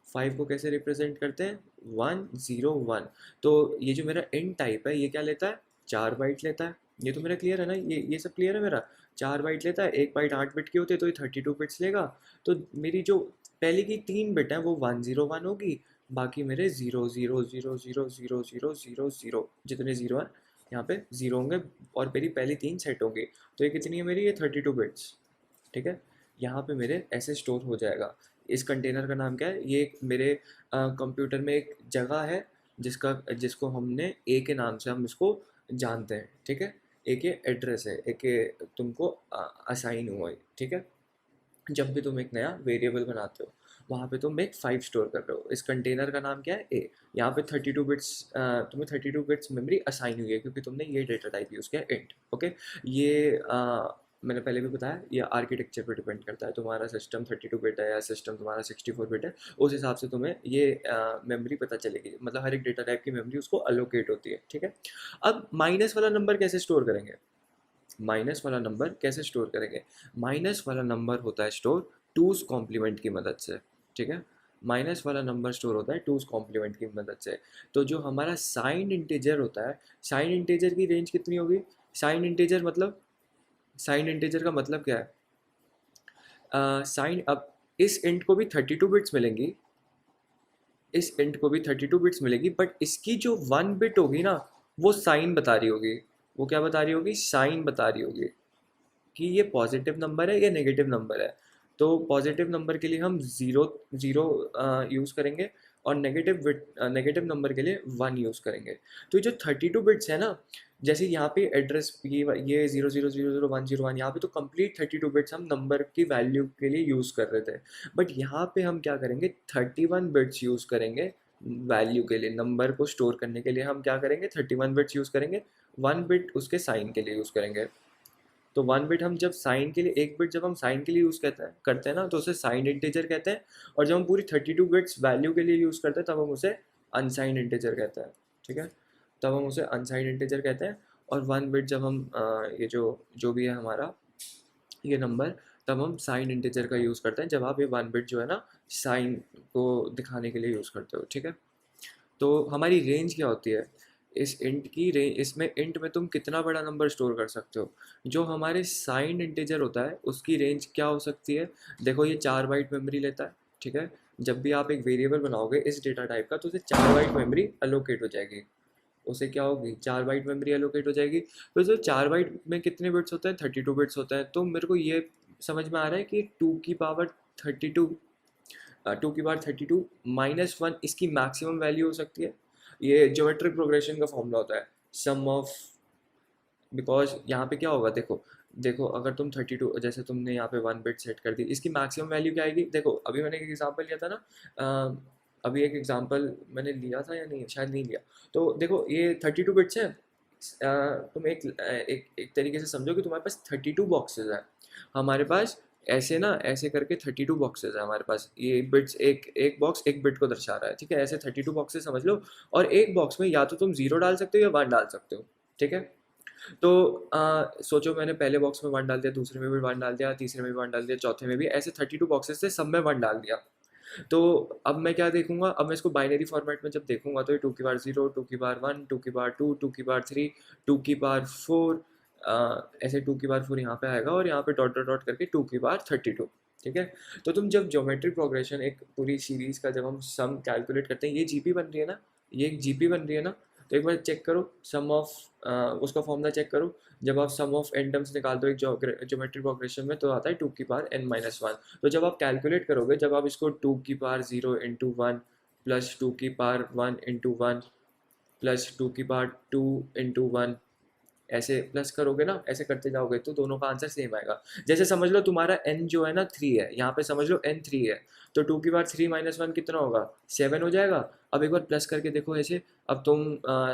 5 को कैसे रिप्रेजेंट करते हैं, 1 0 1। तो ये जो मेरा int टाइप है ये क्या लेता है, 4 बाइट लेता है। ये तो मेरा क्लियर है ना, ये सब क्लियर है मेरा। 4 बाइट लेता है, एक बाइट 8 बिट की होती है तो ये 32 बिट्स लेगा। तो मेरी जो पहले की 3 बिट है वो 1 0 1 होगी, बाकी मेरे 0 0 0 0 0 0 0 0 जितने जीरो हैं यहाँ पे जीरो होंगे, और मेरी पहली 3 सेट होंगी। तो ये कितनी है मेरी, ये 32 बिट्स। ठीक है, यहाँ पे मेरे ऐसे स्टोर हो जाएगा। इस कंटेनर का नाम क्या है, ये मेरे कंप्यूटर में एक जगह है जिसको हमने ए के नाम से हम इसको जानते हैं। ठीक है, एक ये एड्रेस है, एक ये तुमको असाइन हुआ है। ठीक है, जब भी तुम एक नया वेरिएबल बनाते हो वहाँ पे तुम एक 5 स्टोर कर रहे हो। इस कंटेनर का नाम क्या है, ए। यहाँ पे 32 बिट्स, तुम्हें 32 बिट्स मेमोरी असाइन हुई है क्योंकि तुमने ये डेटा टाइप यूज़ किया, इंट। ओके, ये मैंने पहले भी बताया, ये आर्किटेक्चर पे डिपेंड करता है। तुम्हारा सिस्टम 32 बिट है या सिस्टम तुम्हारा 64 बिट है, उस हिसाब से तुम्हें ये मेमोरी पता चलेगी। मतलब हर एक डेटा टाइप की मेमोरी उसको अलोकेट होती है। ठीक है, अब माइनस वाला नंबर कैसे स्टोर करेंगे, माइनस वाला नंबर कैसे स्टोर करेंगे, माइनस वाला नंबर होता है स्टोर टूज कॉम्प्लीमेंट की मदद से। ठीक है, माइनस वाला नंबर स्टोर होता है टूज कॉम्प्लीमेंट की मदद से। तो जो हमारा साइंड इंटीजर होता है, साइंड इंटीजर की रेंज कितनी होगी, साइंड इंटीजर मतलब, साइंड इंटीजर का मतलब क्या है, साइंड, अब इस इंट को भी 32 बिट्स मिलेंगी, इस इंट को भी 32 बिट्स मिलेगी, बट इसकी जो 1 बिट होगी ना वो साइन बता रही होगी। वो क्या बता रही होगी, साइन बता रही होगी कि ये पॉजिटिव नंबर है या नेगेटिव नंबर है। तो पॉजिटिव नंबर के लिए हम ज़ीरो ज़ीरो यूज़ करेंगे, और नेगेटिव नंबर के लिए 1 यूज़ करेंगे। तो ये जो 32 बिट्स है ना, जैसे यहाँ पे एड्रेस ये 0 0 0 0 1 0 1, यहाँ पे तो कंप्लीट 32 बिट्स हम नंबर की वैल्यू के लिए यूज़ कर रहे थे। बट यहाँ पे हम क्या करेंगे, 31 बिट्स यूज़ करेंगे वैल्यू के लिए। नंबर को स्टोर करने के लिए हम क्या करेंगे, 31 बिट्स यूज़ करेंगे, 1 बिट उसके साइन के लिए यूज़ करेंगे। तो 1 बिट हम जब साइन के लिए, 1 बिट जब हम साइन के लिए यूज़ करते हैं ना तो उसे साइंड इंटीजर कहते हैं। और जब हम पूरी 32 बिट्स वैल्यू के लिए यूज़ करते हैं तब हम उसे अनसाइंड इंटीजर कहते हैं। ठीक है, तब हम उसे अनसाइंड इंटीजर कहते हैं। और 1 बिट जब हम ये जो जो भी है हमारा ये नंबर, तब हम साइन इंटीजर का यूज़ करते हैं, जब आप ये 1 बिट जो है ना साइन को दिखाने के लिए यूज़ करते हो। ठीक है, तो हमारी रेंज क्या होती है, इस इंट की रेंज, इसमें इंट में तुम कितना बड़ा नंबर स्टोर कर सकते हो। जो हमारे साइंड इंटीजर होता है उसकी रेंज क्या हो सकती है, देखो ये 4 बाइट मेमोरी लेता है। ठीक है, जब भी आप एक वेरिएबल बनाओगे इस डेटा टाइप का तो उसे 4 बाइट मेमोरी अलोकेट हो जाएगी। उसे क्या होगी, 4 बाइट मेमोरी एलोकेट हो जाएगी। तो जो 4 बाइट में कितने बिट्स होते हैं, 32 बिट्स होते हैं। तो मेरे को ये समझ में आ रहा है कि 2 की पावर 32, 2 की पावर 32 -1 इसकी मैक्सिमम वैल्यू हो सकती है। ये ज्योमेट्रिक प्रोग्रेशन का फॉर्मूला होता है, सम ऑफ, बिकॉज यहाँ पे क्या होगा, देखो देखो अगर तुम 32, जैसे तुमने यहाँ पे 1 बिट सेट कर दी, इसकी मैक्सिमम वैल्यू क्या आएगी। देखो अभी मैंने एक एग्जांपल लिया था ना, अभी एक एग्जांपल मैंने लिया था या नहीं, शायद नहीं लिया। तो देखो ये 32 बिट्स है, तुम एक तरीके से समझो कि तुम्हारे पास 32 बॉक्सेस हैं। हमारे पास ऐसे ना, ऐसे करके 32 बॉक्सेस है हमारे पास। ये बिट्स, एक एक बॉक्स एक बिट को दर्शा रहा है। ठीक है, ऐसे 32 बॉक्सेस समझ लो। और एक बॉक्स में या तो तुम 0 डाल सकते हो या 1 डाल सकते हो। ठीक है, तो सोचो मैंने पहले बॉक्स में 1 डाल दिया, दूसरे में भी 1 डाल दिया, तीसरे में भी 1 डाल दिया, चौथे में भी, ऐसे 32 बॉक्सेस थे, सब में 1 डाल दिया। तो अब मैं क्या देखूंगा, अब मैं इसको बाइनरी फॉर्मेट में जब देखूंगा तो ये 2 की बार 0, 2 की बार 1, 2 की बार 2, 2 की बार 3, 2 की बार 4, ऐसे 2 की बार 4 यहाँ पे आएगा, और यहाँ पे डॉट डॉट डॉट करके 2 की बार 32। ठीक है, तो तुम जब ज्योमेट्रिक प्रोग्रेशन एक पूरी सीरीज का जब हम सम कैलकुलेट करते हैं, ये जीपी बन रही है ना, ये एक जीपी बन रही है ना, तो एक बार चेक करो सम ऑफ, उसका फॉर्मूला चेक करो। जब आप सम ऑफ एन टर्म्स निकालते हो एक ज्योमेट्रिक प्रोग्रेशन में तो आता है 2 की पावर n-1। तो जब आप कैलकुलेट करोगे, जब आप इसको 2 की पावर 0 इंटू 1 प्लस 2 की पावर 1 इंटू 1 प्लस 2 की पावर 2 इंटू 1, ऐसे प्लस करोगे ना, ऐसे करते जाओगे तो दोनों का आंसर सेम आएगा। जैसे समझ लो तुम्हारा n जो है ना 3 है, यहाँ पे समझ लो n 3 है, तो 2 की बार 3 -1 कितना होगा, 7 हो जाएगा। अब एक बार प्लस करके देखो ऐसे, अब तुम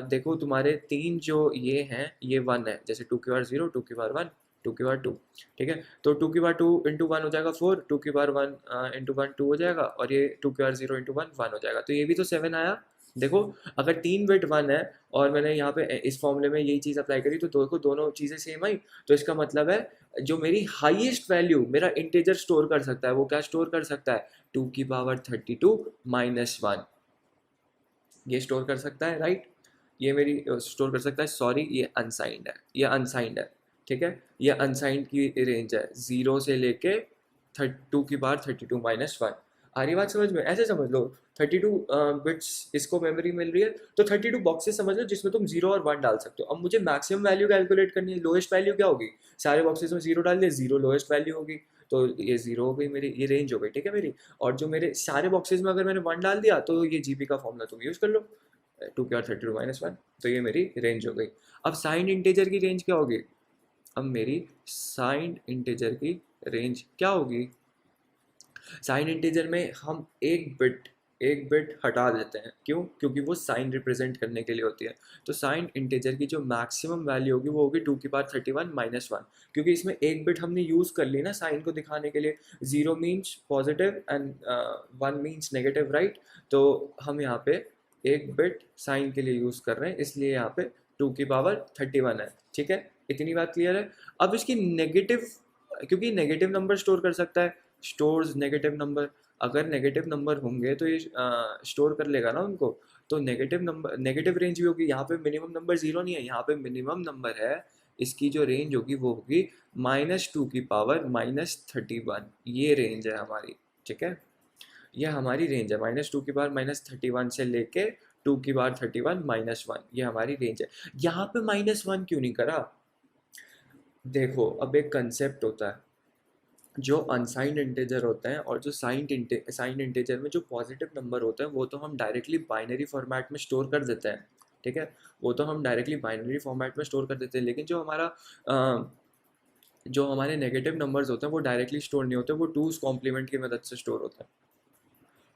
देखो तुम्हारे 3 जो ये हैं ये 1 है, जैसे 2 की बार 0, 2 की बार 1, 2 की बार 2। ठीक है, तो 2 की बार 2 इंटू 1 हो जाएगा 4, 2 की बार 1 इंटू 1 2 हो जाएगा, और ये 2 की बार 0 इंटू 1 1 हो जाएगा। तो ये भी तो 7 आया, देखो अगर 3 बिट 1 है और मैंने यहाँ पे इस फॉर्मूले में यही चीज़ अप्लाई करी तो देखो दोनों चीज़ें सेम आई, तो इसका मतलब है जो मेरी हाईएस्ट वैल्यू मेरा इंटीजर स्टोर कर सकता है वो क्या स्टोर कर सकता है, 2 की पावर 32 माइनस 1, ये स्टोर कर सकता है, राइट। ये मेरी स्टोर कर सकता है, सॉरी ये अनसाइंड है, ये अनसाइंड है, ठीक है। ये अनसाइंड की रेंज है 0 से लेके 2 की पावर 32 माइनस 1। आ रही बात समझ में, ऐसे समझ लो 32 बिट्स इसको मेमोरी मिल रही है, तो 32 बॉक्सेस समझ लो जिसमें तुम 0 और 1 डाल सकते हो। अब मुझे मैक्सिमम वैल्यू कैलकुलेट करनी है, लोएस्ट वैल्यू क्या होगी, सारे बॉक्सेस में 0 डाल दिया, 0 लोएस्ट वैल्यू होगी, तो ये 0 हो गई मेरी, ये रेंज हो गई, ठीक है मेरी। और जो मेरे सारे बॉक्सेस में अगर मैंने 1 डाल दिया तो ये जीपी का फॉर्मूला तुम यूज़ कर लो, 2 की पावर 32 माइनस 1, तो ये मेरी रेंज हो गई। अब साइंड इंटीजर की रेंज क्या होगी, अब मेरी साइंड इंटीजर की रेंज क्या होगी, साइन इंटीजर में हम एक बिट हटा देते हैं, क्यों, क्योंकि वो साइन रिप्रेजेंट करने के लिए होती है। तो साइन इंटीजर की जो मैक्सिमम वैल्यू होगी वो होगी 2 की पावर 31 माइनस 1, क्योंकि इसमें एक बिट हमने यूज़ कर ली ना साइन को दिखाने के लिए, 0 means positive and 1 means negative, right. तो हम यहाँ पे एक बिट साइन के लिए यूज़ कर रहे हैं, इसलिए यहाँ पे 2 की पावर 31 है, ठीक है, इतनी बात क्लियर है। अब इसकी नेगेटिव, क्योंकि नेगेटिव नंबर स्टोर कर सकता है, स्टोर्स नेगेटिव नंबर, अगर नेगेटिव नंबर होंगे तो ये स्टोर कर लेगा ना उनको, तो नेगेटिव नंबर नेगेटिव रेंज भी होगी। यहाँ पे मिनिमम नंबर 0 नहीं है, यहाँ पे मिनिमम नंबर है, इसकी जो रेंज होगी वो होगी -2 की पावर -31, ये रेंज है हमारी, ठीक है। ये हमारी रेंज है -2 की पावर -31 से लेके 2 की पावर 31 माइनस 1, ये हमारी रेंज है। यहाँ पे -1 क्यों नहीं करा, देखो अब एक कंसेप्ट होता है, जो अनसाइंड इंटीजर होते हैं और जो साइंड इंटीजर में जो पॉजिटिव नंबर होते हैं वो तो हम डायरेक्टली बाइनरी फॉर्मेट में स्टोर कर देते हैं, ठीक है, वो तो हम डायरेक्टली बाइनरी फॉर्मेट में स्टोर कर देते हैं। लेकिन जो हमारे नेगेटिव नंबर्स होते हैं वो डायरेक्टली स्टोर नहीं होते, वो टूज कॉम्प्लीमेंट की मदद से स्टोर होता है।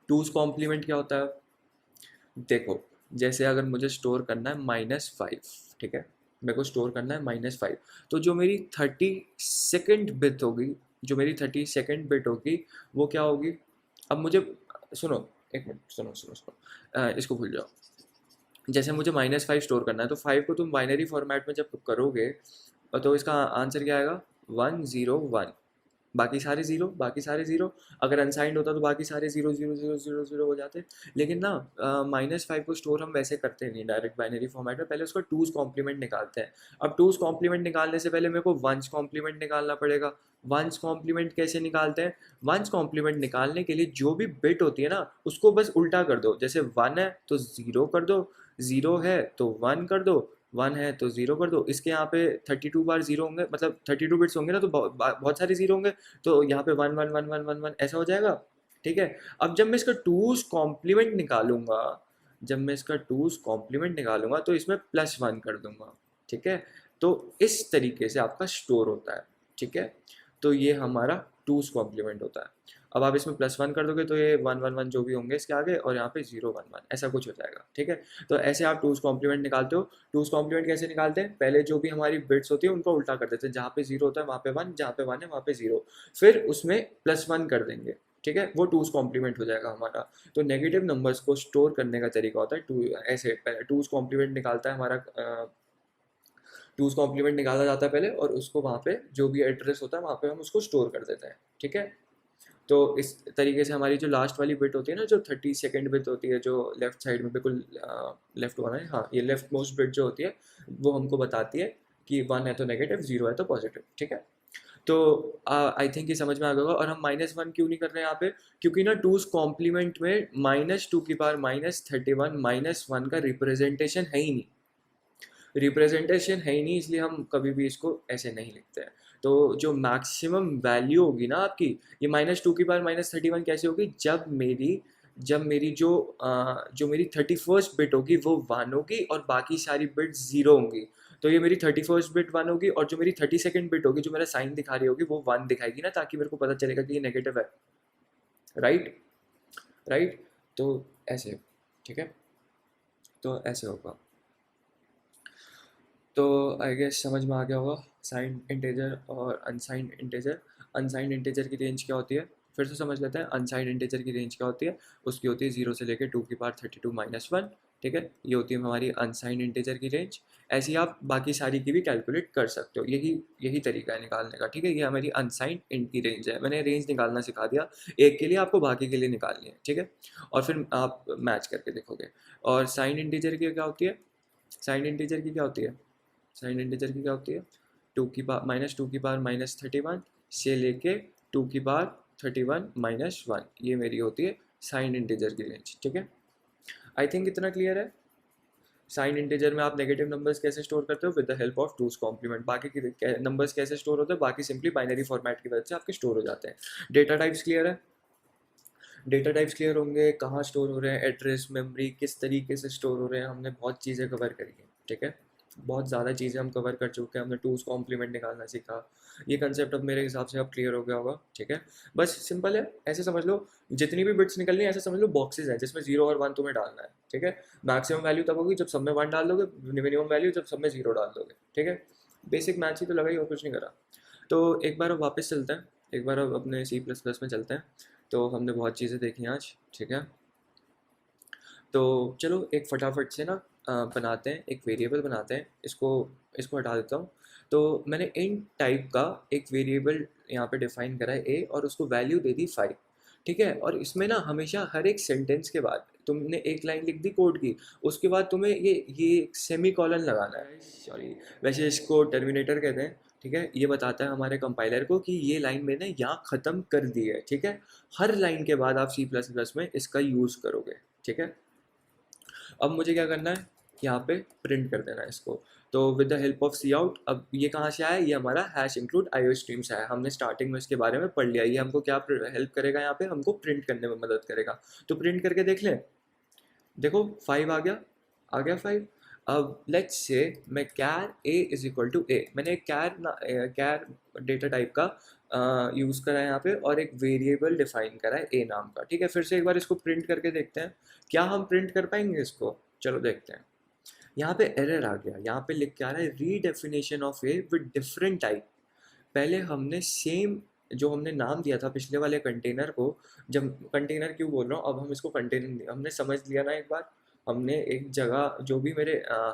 टूज कॉम्प्लीमेंट क्या होता है, देखो जैसे अगर मुझे स्टोर करना है -5, ठीक है, मेरे को स्टोर करना है -5, तो जो मेरी 32nd बिट होगी, जो मेरी 32nd बिट होगी वो क्या होगी, अब मुझे सुनो, एक मिनट सुनो सुनो सुनो, इसको भूल जाओ। जैसे मुझे -5 स्टोर करना है, तो 5 को तुम बाइनरी फॉर्मेट में जब करोगे तो इसका आंसर क्या आएगा, 101, बाकी सारे ज़ीरो, बाकी सारे ज़ीरो, अगर अनसाइंड होता तो बाकी सारे zero zero zero zero zero हो जाते। लेकिन ना -5 को स्टोर हम वैसे करते नहीं डायरेक्ट बाइनरी फॉर्मेट में, पहले उसका टूज़ कॉम्प्लीमेंट निकालते हैं। अब टूज़ कॉम्प्लीमेंट निकालने से पहले मेरे को वंस कॉम्प्लीमेंट निकालना पड़ेगा। वंस कॉम्प्लीमेंट कैसे निकालते हैं, वंस कॉम्प्लीमेंट निकालने के लिए जो भी बिट होती है ना उसको बस उल्टा कर दो, जैसे 1 है तो 0 कर दो, 0 है तो 1 कर दो, 1 है तो 0 कर दो। इसके यहाँ पे 32 बार 0 होंगे, मतलब 32 बिट्स होंगे ना, तो बहुत सारे 0 होंगे, तो यहाँ पे 1 1 1 1 1 1 ऐसा हो जाएगा, ठीक है। अब जब मैं इसका टूज कॉम्प्लीमेंट निकालूंगा, जब मैं इसका टूज कॉम्प्लीमेंट निकालूंगा तो इसमें +1 कर दूंगा, ठीक है। तो इस तरीके से आपका स्टोर होता है, ठीक है। तो ये हमारा टूज कॉम्प्लीमेंट होता है। अब आप इसमें +1 कर दोगे तो ये 1 1 1 जो भी होंगे इसके आगे, और यहाँ पे 0 1 1 ऐसा कुछ हो जाएगा, ठीक है। तो ऐसे आप टूज कॉम्प्लीमेंट निकालते हो। टूज कॉम्प्लीमेंट कैसे निकालते हैं, पहले जो भी हमारी बिट्स होती है उनको उल्टा कर देते हैं, जहाँ पे 0 होता है वहाँ पे 1, जहाँ पे 1 है वहाँ पे 0, फिर उसमें +1 कर देंगे, ठीक है, वो टूज कॉम्प्लीमेंट हो जाएगा हमारा। तो नेगेटिव नंबर्स को स्टोर करने का तरीका होता है ऐसे, टूज कॉम्प्लीमेंट निकालता है हमारा, टूज कॉम्प्लीमेंट निकाला जाता है पहले, और उसको वहाँ पे जो भी एड्रेस होता है वहाँ पे हम उसको स्टोर कर देते हैं, ठीक है। तो इस तरीके से हमारी जो लास्ट वाली बिट होती है ना, जो 32nd बिट होती है, जो लेफ्ट साइड में बिल्कुल लेफ्ट वाला है, हाँ ये लेफ्ट मोस्ट बिट जो होती है वो हमको बताती है कि 1 है तो नेगेटिव, 0 है तो पॉजिटिव, ठीक है। तो आई थिंक ये समझ में आ गया होगा। और हम -1 क्यों नहीं कर रहे हैं यहाँ पे, क्योंकि ना टूज कॉम्प्लीमेंट में -2 की पावर -31 -1 का रिप्रेजेंटेशन है ही नहीं, रिप्रेजेंटेशन है ही नहीं, इसलिए हम कभी भी इसको ऐसे नहीं लिखते हैं। तो जो मैक्सिमम वैल्यू होगी ना आपकी, ये -2 की पावर -31 कैसे होगी, जब मेरी जो मेरी 31st बिट होगी वो 1 होगी और बाकी सारी बिट 0 होंगी। तो ये मेरी 31st बिट 1 होगी, और जो मेरी 32nd बिट होगी जो मेरा साइन दिखा रही होगी वो 1 दिखाएगी ना, ताकि मेरे को पता चलेगा कि ये नेगेटिव है, राइट, राइट। तो ऐसे, ठीक है, तो ऐसे होगा। तो आई गेस समझ में आ गया होगा साइंड इंटीजर और अनसाइंड इंटीजर। अनसाइंड इंटीजर की रेंज क्या होती है, फिर से समझ लेते हैं। अनसाइंड इंटीजर की रेंज क्या होती है, उसकी होती है 0 से लेकर 2 की पावर 32 माइनस 1, ठीक है, ये होती है हमारी अनसाइंड इंटीजर की रेंज। ऐसे ही आप बाकी सारी की भी कैलकुलेट कर सकते हो, यही यही तरीका है निकालने का। ठीक है, ये हमारी अनसाइंड इंट की रेंज है, मैंने रेंज निकालना सिखा दिया एक के लिए, आपको बाकी के लिए निकालनी है। ठीक है, और फिर आप मैच करके देखोगे। और साइंड इंटीजर की क्या होती है, साइंड इंटीजर की क्या होती है, साइंड इंटीजर की क्या होती है, -2 की पावर -31 से लेके 2 की पावर 31 - 1, ये मेरी होती है साइंड इंटीजर की रेंज। ठीक है, आई थिंक इतना क्लियर है। साइन इंटीजर में आप नेगेटिव नंबर्स कैसे स्टोर करते हो, with the help of two's complement. बाकी के नंबर्स कैसे स्टोर होते हैं, बाकी सिंपली बाइनरी फॉर्मेट की वजह से आपके स्टोर हो जाते हैं। डेटा टाइप्स क्लियर है, डेटा टाइप्स क्लियर होंगे, कहाँ स्टोर हो रहे हैं, एड्रेस, मेमोरी, किस तरीके से स्टोर हो रहे हैं, हमने बहुत चीज़ें कवर करी हैं। ठीक है, बहुत ज़्यादा चीज़ें हम कवर कर चुके हैं, हमने टूज कॉम्प्लीमेंट निकालना सीखा। ये कंसेप्ट अब मेरे हिसाब से अब क्लियर हो गया होगा। ठीक है, बस सिंपल है, ऐसे समझ लो जितनी भी बिट्स निकलनी है ऐसे समझ लो बॉक्सेस हैं जिसमें 0 और 1 तुम्हें डालना है। ठीक है, मैक्सिमम वैल्यू तब होगी जब सब में 1 डाल दोगे, मिनिमम वैल्यू जब सब में 0 डाल दोगे। ठीक है, बेसिक मैथ्स ही तो लगा ही, और कुछ नहीं करा। तो एक बार अब वापस चलते हैं, एक बार अब अपने C++ में चलते हैं। तो हमने बहुत चीज़ें देखी आज। ठीक है, तो चलो एक फटाफट से ना बनाते हैं, एक वेरिएबल बनाते हैं। इसको इसको हटा देता हूँ। तो मैंने इन टाइप का एक वेरिएबल यहाँ पे डिफाइन करा है ए, और उसको वैल्यू दे दी 5। ठीक है, और इसमें ना हमेशा हर एक सेंटेंस के बाद तुमने एक लाइन लिख दी कोड की, उसके बाद तुम्हें ये सेमी कॉलन लगाना है। सॉरी, वैसे इसको टर्मिनेटर कहते हैं। ठीक है, ये बताता है हमारे कंपाइलर को कि ये लाइन मैंने यहाँ ख़त्म कर दी है। ठीक है, हर लाइन के बाद आप C++ में इसका यूज़ करोगे। ठीक है, अब मुझे क्या करना है, यहाँ पे प्रिंट कर देना है इसको। तो with the help of cout, अब ये कहाँ से आया, ये हमारा हैश इंक्लूड आईओ स्ट्रीम से आया। हमने स्टार्टिंग में इसके बारे में पढ़ लिया। ये हमको क्या हेल्प करेगा, यहाँ पे हमको प्रिंट करने में मदद करेगा। तो प्रिंट करके देख लें, देखो 5 आ गया, आ गया 5। अब लेट्स से मैं कैर ए इज इक्वल टू ए, मैंने एक कैर डेटा टाइप का यूज़ करा है यहाँ पे, और एक वेरिएबल डिफाइन करा है ए नाम का। ठीक है, फिर से एक बार इसको प्रिंट करके देखते हैं, क्या हम प्रिंट कर पाएंगे इसको। चलो देखते हैं। यहाँ पे एरर आ गया, यहाँ पे लिख के आ रहा है redefinition of A with different type. पहले हमने सेम जो हमने नाम दिया था पिछले वाले कंटेनर को, जब कंटेनर क्यों बोल रहा हूँ, अब हम इसको कंटेनर हमने समझ लिया ना एक बार। हमने एक जगह जो भी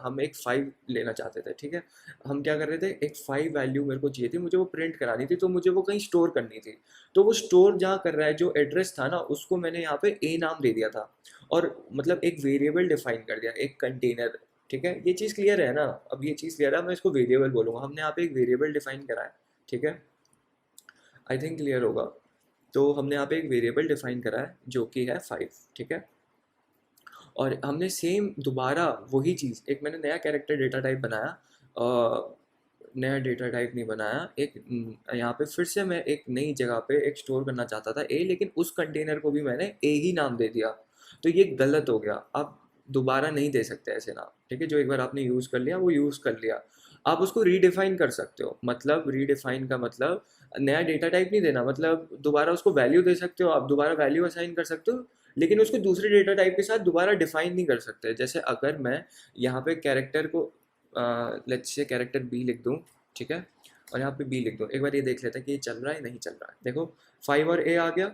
हम एक 5 लेना चाहते थे। ठीक है, हम क्या कर रहे थे, एक 5 वैल्यू मेरे को चाहिए थी, मुझे वो प्रिंट करानी थी, तो मुझे वो कहीं स्टोर करनी थी। तो वो स्टोर जहाँ कर रहा है, जो एड्रेस था ना, उसको मैंने यहाँ पे ए नाम दे दिया था, और मतलब एक वेरिएबल डिफाइन कर दिया, एक कंटेनर। ठीक है, ये चीज़ क्लियर है ना, अब ये चीज़ क्लियर है, मैं इसको वेरिएबल बोलूँगा। हमने यहाँ पे एक वेरिएबल डिफाइन करा है। ठीक है, आई थिंक क्लियर होगा। तो हमने यहाँ पे एक वेरिएबल डिफाइन करा है जो कि है 5। ठीक है, और हमने सेम दोबारा वही चीज़, एक मैंने नया कैरेक्टर डेटा टाइप बनाया, नया डेटा टाइप नहीं बनाया, एक यहाँ पे फिर से मैं एक नई जगह पे एक स्टोर करना चाहता था ए, लेकिन उस कंटेनर को भी मैंने ए ही नाम दे दिया। तो ये गलत हो गया, आप दोबारा नहीं दे सकते ऐसे नाम। ठीक है, जो एक बार आपने यूज़ कर लिया वो यूज़ कर लिया। आप उसको रीडिफाइन कर सकते हो, मतलब रीडिफाइन का मतलब नया डेटा टाइप नहीं देना, मतलब दोबारा उसको वैल्यू दे सकते हो, आप दोबारा वैल्यू असाइन कर सकते हो, लेकिन उसको दूसरे डेटा टाइप के साथ दोबारा डिफाइन नहीं कर सकते। जैसे अगर मैं यहाँ पे कैरेक्टर को लेट्स से कैरेक्टर बी लिख दूँ। ठीक है, और यहाँ पे बी लिख दूँ, एक बार ये देख लेते हैं कि ये चल रहा है नहीं चल रहा है। देखो 5 और ए आ गया,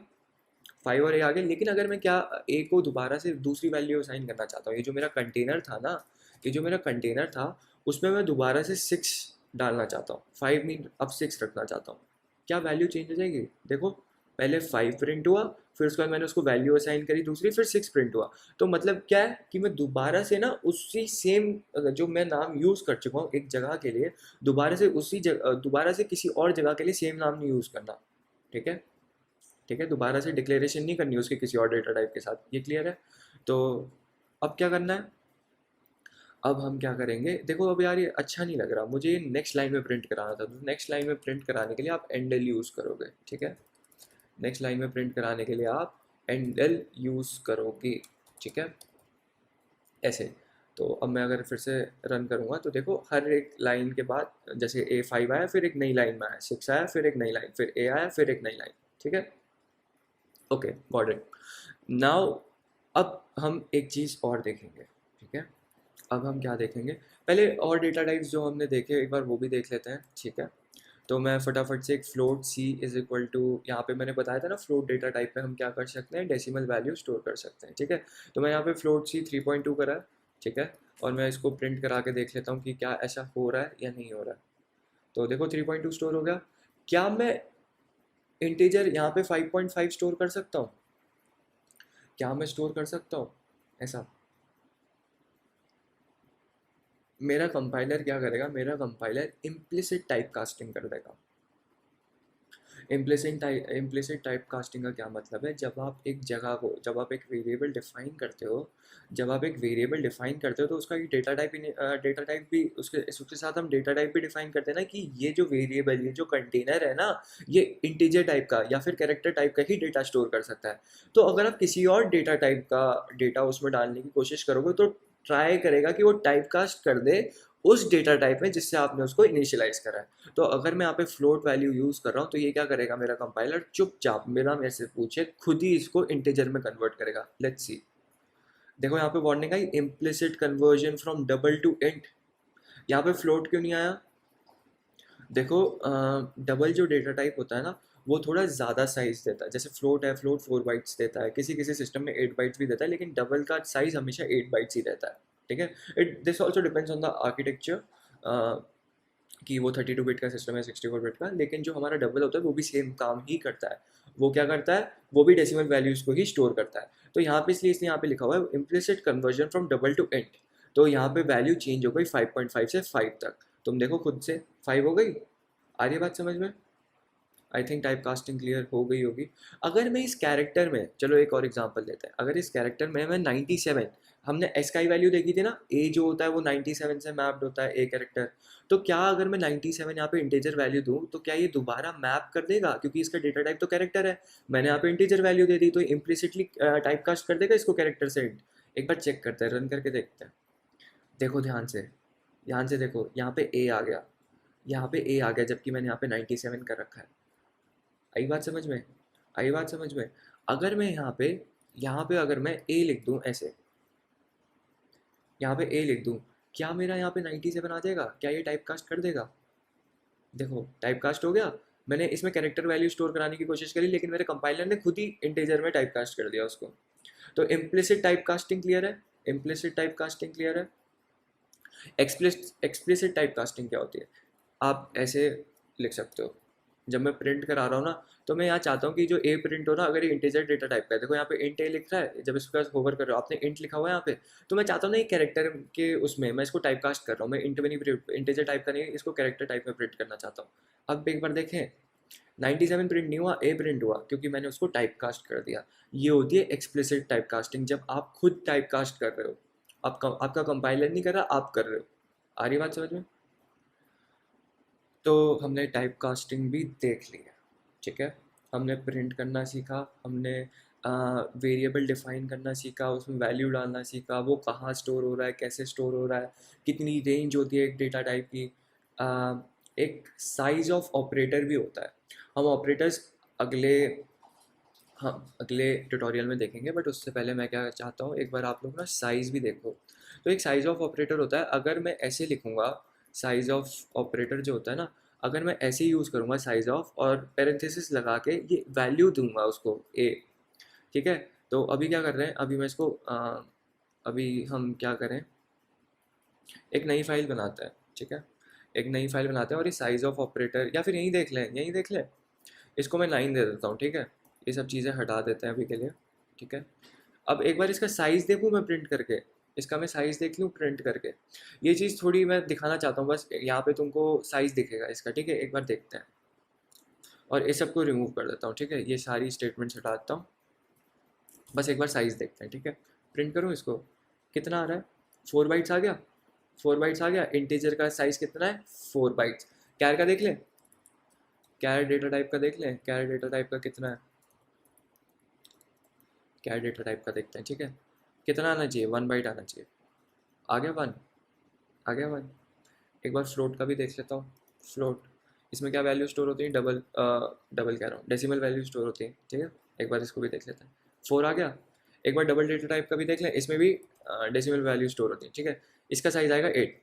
5 और ए आ गया, लेकिन अगर मैं क्या ए को दोबारा से दूसरी वैल्यू असाइन करना चाहता हूँ, ये जो मेरा कंटेनर था ना, ये जो मेरा कंटेनर था उसमें मैं दोबारा से 6 डालना चाहता हूँ, 5 नहीं अब 6 रखना चाहता हूँ, क्या वैल्यू चेंज हो जाएगी। देखो पहले 5 प्रिंट हुआ, फिर उसके बाद मैंने उसको वैल्यू असाइन करी दूसरी, फिर 6 प्रिंट हुआ। तो मतलब क्या है कि मैं दोबारा से ना उसी सेम जो मैं नाम यूज़ कर चुका हूँ एक जगह के लिए, दोबारा से उसी जगह दोबारा से किसी और जगह के लिए सेम नाम नहीं यूज़ करना। ठीक है, ठीक है, दोबारा से डिक्लेरेशन नहीं करनी उसके किसी और डेटा टाइप के साथ। ये क्लियर है। तो अब क्या करना है, अब हम क्या करेंगे, देखो अब यार ये अच्छा नहीं लग रहा मुझे, नेक्स्ट लाइन में प्रिंट कराना था। तो नेक्स्ट लाइन में प्रिंट कराने के लिए आप एंडल यूज़ करोगे। ठीक है, नेक्स्ट लाइन में प्रिंट कराने के लिए आप एंडल यूज़ करोगे। ठीक है, ऐसे। तो अब मैं अगर फिर से रन करूँगा तो देखो हर एक लाइन के बाद, जैसे A5 आया, फिर एक नई लाइन में आया, 6 आया, फिर एक नई लाइन, फिर ए आया, फिर एक नई लाइन। ठीक है, ओके गॉट इट। नाउ अब हम एक चीज़ और देखेंगे। ठीक है, अब हम क्या देखेंगे, पहले और डेटा टाइप्स जो हमने देखे एक बार वो भी देख लेते हैं। ठीक है, तो मैं फटाफट से एक float C is equal to, यहाँ पे मैंने बताया था ना फ्लोट डेटा टाइप में हम क्या कर सकते हैं, डेसिमल वैल्यू स्टोर कर सकते हैं। ठीक है, तो मैं यहाँ पे फ्लोट C 3.2 करा है, ठीक है, और मैं इसको प्रिंट करा के देख लेता हूँ कि क्या ऐसा हो रहा है या नहीं हो रहा है। तो देखो 3.2 स्टोर हो गया। क्या मैं इंटीजर यहाँ पे 5.5 स्टोर कर सकता हूँ? क्या मैं स्टोर कर सकता हूँ ऐसा? मेरा कंपाइलर क्या करेगा, मेरा कंपाइलर इम्प्लिसिट टाइप कास्टिंग कर देगा। इम्प्लिसिट टाइप कास्टिंग का क्या मतलब है, जब आप एक जगह को, जब आप एक वेरिएबल डिफाइन करते हो, जब आप एक वेरिएबल डिफाइन करते हो तो उसका एक डेटा टाइप भी उसके उसके साथ हम डेटा टाइप भी डिफाइन करते हैं ना, कि ये जो वेरिएबल, ये जो कंटेनर है ना, ये इंटीजर टाइप का या फिर कैरेक्टर टाइप का ही डेटा स्टोर कर सकता है। तो अगर आप किसी और डेटा टाइप का डेटा उसमें डालने की कोशिश करोगे तो ट्राई करेगा कि वो टाइप कास्ट कर दे उस डेटा टाइप में जिससे आपने उसको इनिशियलाइज करा है। तो अगर मैं यहाँ पे फ्लोट वैल्यू यूज़ कर रहा हूँ तो ये क्या करेगा, मेरा कंपाइलर चुपचाप मेरा मेरे से पूछे खुद ही इसको इंटीजर में कन्वर्ट करेगा। Let's see. देखो यहाँ पे warning I, implicit conversion from double two int. यहाँ पे फ्लोट क्यों नहीं आया? देखो डबल जो डेटा टाइप होता है ना, वो थोड़ा ज़्यादा साइज देता है। जैसे फ्लोट है, फ्लोट 4 बाइट्स देता है, किसी किसी सिस्टम में 8 बाइट्स भी देता है, लेकिन डबल का साइज हमेशा 8 बाइट्स ही रहता है। ठीक है। It this also depends on the architecture, कि वो 32 बिट का सिस्टम है, 64 बिट का, लेकिन जो हमारा डबल होता है वो भी सेम काम ही करता है। वो क्या करता है, वो भी डेसिमल वैल्यूज़ को ही स्टोर करता है। तो यहाँ पे इसलिए यहाँ पे लिखा हुआ है implicit conversion from double two int. तो यहाँ पे वैल्यू चेंज हो गई 5.5 से 5 तक। तुम देखो खुद से, 5 हो गई। आ रही है बात समझ में? I think type casting clear हो गई होगी। अगर मैं इस कैरेक्टर में, चलो एक और एग्जांपल लेते हैं, अगर इस कैरेक्टर में मैं 97, हमने एस का वैल्यू देखी थी ना, ए जो होता है वो 97 से मैप्ड होता है, ए कैरेक्टर। तो क्या अगर मैं 97 यहाँ पे इंटीजर वैल्यू दूँ तो क्या ये दोबारा मैप कर देगा, क्योंकि इसका डेटा टाइप तो कैरेक्टर है। मैंने यहाँ पे इंटीजर वैल्यू दे दी तो इम्प्लिसिटली टाइप कास्ट कर देगा इसको कैरेक्टर से int। एक बार चेक करते हैं, रन करके देखते हैं। देखो ध्यान से, ध्यान से देखो, यहाँ पे ए आ गया, यहाँ पे ए आ गया, जबकि मैंने यहाँ पे 97 कर रखा है। आई बात समझ में? आई बात समझ में? अगर मैं यहाँ पे अगर मैं ए लिख दूँ ऐसे, यहाँ पे ए लिख दूँ, क्या मेरा यहाँ पे 97 आ जाएगा? क्या ये टाइप कास्ट कर देगा? देखो टाइप कास्ट हो गया। मैंने इसमें कैरेक्टर वैल्यू स्टोर कराने की कोशिश करी, लेकिन मेरे कंपाइलर ने खुद ही इंटीजर में टाइप कास्ट कर दिया उसको। तो इम्प्लिसिट टाइप कास्टिंग क्लियर है? इम्प्लिसिट टाइप कास्टिंग क्लियर है? एक्सप्लिसिट टाइप कास्टिंग क्या होती है? आप ऐसे लिख सकते हो, जब मैं प्रिंट करा रहा हूँ ना, तो मैं यहाँ चाहता हूँ कि जो ए प्रिंट हो ना, अगर ये इंटीजर डेटा टाइप का है, देखो यहाँ पे इंट ए लिख रहा है, जब इसके पास होवर कर रहे हो आपने इंट लिखा हुआ है यहाँ पे, तो मैं चाहता हूँ ना ये कैरेक्टर के उसमें मैं इसको टाइप कास्ट कर रहा हूँ, मैं इंट में नहीं, इंटीजर टाइप का नहीं, इसको कैरेक्टर टाइप में प्रिंट करना चाहता हूँ। अब एक बार देखें, 97 प्रिंट नहीं हुआ, ए प्रिंट हुआ, क्योंकि मैंने उसको टाइप कास्ट कर दिया। ये होती है एक्सप्लिसिट टाइप कास्टिंग, जब आप खुद टाइप कास्ट कर रहे हो, आपका कंपाइलर नहीं कर रहा, आप कर रहे हो। आ रही बात समझ में? तो हमने टाइप कास्टिंग भी देख लिया। ठीक है, हमने प्रिंट करना सीखा, हमने वेरिएबल डिफाइन करना सीखा, उसमें वैल्यू डालना सीखा, वो कहाँ स्टोर हो रहा है, कैसे स्टोर हो रहा है, कितनी रेंज होती है एक डेटा टाइप की। एक साइज ऑफ ऑपरेटर भी होता है। हम ऑपरेटर्स अगले हाँ अगले ट्यूटोरियल में देखेंगे, बट उससे पहले मैं क्या चाहता हूँ, एक बार आप लोग ना साइज़ भी देखो। तो एक साइज़ ऑफ ऑपरेटर होता है, अगर मैं ऐसे लिखूँगा, साइज़ ऑफ ऑपरेटर जो होता है ना, अगर मैं ऐसे ही यूज़ करूँगा साइज़ ऑफ और पेरेंथेसिस लगा के ये वैल्यू दूंगा उसको ए। ठीक है। तो अभी क्या कर रहे हैं, अभी मैं इसको अभी हम क्या करें, एक नई फाइल बनाते हैं। ठीक है, एक नई फाइल बनाते हैं और ये साइज़ ऑफ ऑपरेटर, या फिर यहीं देख लें, यहीं देख लें, इसको मैं 9 दे देता हूँ। ठीक है, ये सब चीज़ें हटा देते हैं अभी के लिए। ठीक है, अब एक बार इसका साइज़ देखूँ मैं प्रिंट करके, इसका मैं साइज़ देख लूँ प्रिंट करके। ये चीज़ थोड़ी मैं दिखाना चाहता हूँ, बस यहाँ पे तुमको साइज़ दिखेगा इसका। ठीक है, एक बार देखते हैं, और इस सब को रिमूव कर देता हूँ। ठीक है, ये सारी स्टेटमेंट्स हटा देता हूँ, बस एक बार साइज़ देखते हैं। ठीक है, प्रिंट करूँ इसको, कितना आ रहा है? 4 बाइट्स आ गया, 4 बाइट्स आ गया। इंटीजर का साइज़ कितना है? 4 बाइट्स। कैर का देख लें, कैर डेटा टाइप का देख लें, कैर डेटा टाइप का कितना है, कैर डेटा टाइप का देखते हैं। ठीक है, कितना आना चाहिए? 1 बाइट आना चाहिए। आ गया 1, आ गया 1। एक बार फ्लोट का भी देख लेता हूँ। फ्लोट, इसमें क्या वैल्यू स्टोर होती है? डबल डबल कह रहा हूँ, डेसिमल वैल्यू स्टोर होती है। ठीक है, एक बार इसको भी देख लेते हैं। 4 आ गया। एक बार डबल डेटा टाइप का भी देख लें, इसमें भी डेसिमल वैल्यू स्टोर होती है। ठीक है, इसका साइज आएगा 8,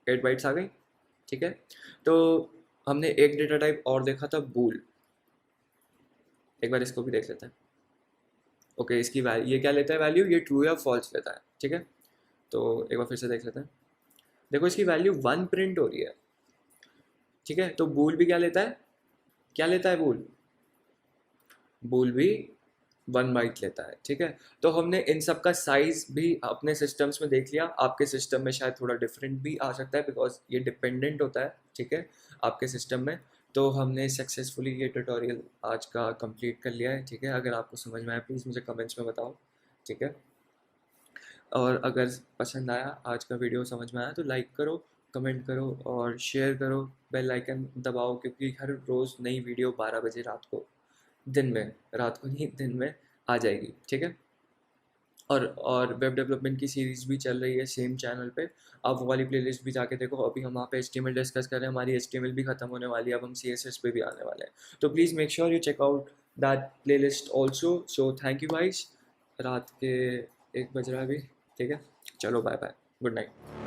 8 बाइट्स आ गई। ठीक है, तो हमने एक डेटा टाइप और देखा था, बूल। एक बार इसको भी देख लेते हैं। ओके, इसकी वैल्यू, ये क्या लेता है वैल्यू? ये ट्रू या फॉल्स लेता है। ठीक है, तो एक बार फिर से देख लेते हैं। देखो इसकी वैल्यू 1 प्रिंट हो रही है, ठीक है। तो बूल भी क्या लेता है, क्या लेता है बूल, बूल भी 1 बाइट लेता है, ठीक है। तो हमने इन सब का साइज भी अपने सिस्टम्स में देख लिया। आपके सिस्टम में शायद थोड़ा डिफरेंट भी आ सकता है, बिकॉज ये डिपेंडेंट होता है, ठीक है, आपके सिस्टम में। तो हमने सक्सेसफुली ये ट्यूटोरियल आज का कंप्लीट कर लिया है, ठीक है। अगर आपको समझ में आया प्लीज़ मुझे कमेंट्स में बताओ, ठीक है। और अगर पसंद आया आज का वीडियो, समझ में आया, तो लाइक करो, कमेंट करो और शेयर करो, बेल आइकन दबाओ, क्योंकि हर रोज़ नई वीडियो 12 बजे रात को, दिन में, रात को नहीं दिन में आ जाएगी, ठीक है। और वेब डेवलपमेंट की सीरीज़ भी चल रही है सेम चैनल पे, आप वो वाली प्लेलिस्ट भी जाके देखो। अभी हम वहाँ पे HTML डिस्कस कर रहे हैं, हमारी HTML भी ख़त्म होने वाली है, अब हम CSS पे भी आने वाले हैं। तो please make sure you check out that playlist also. So thank you guys, रात के 1 बज रहा है अभी, ठीक है। चलो बाय बाय, गुड नाइट।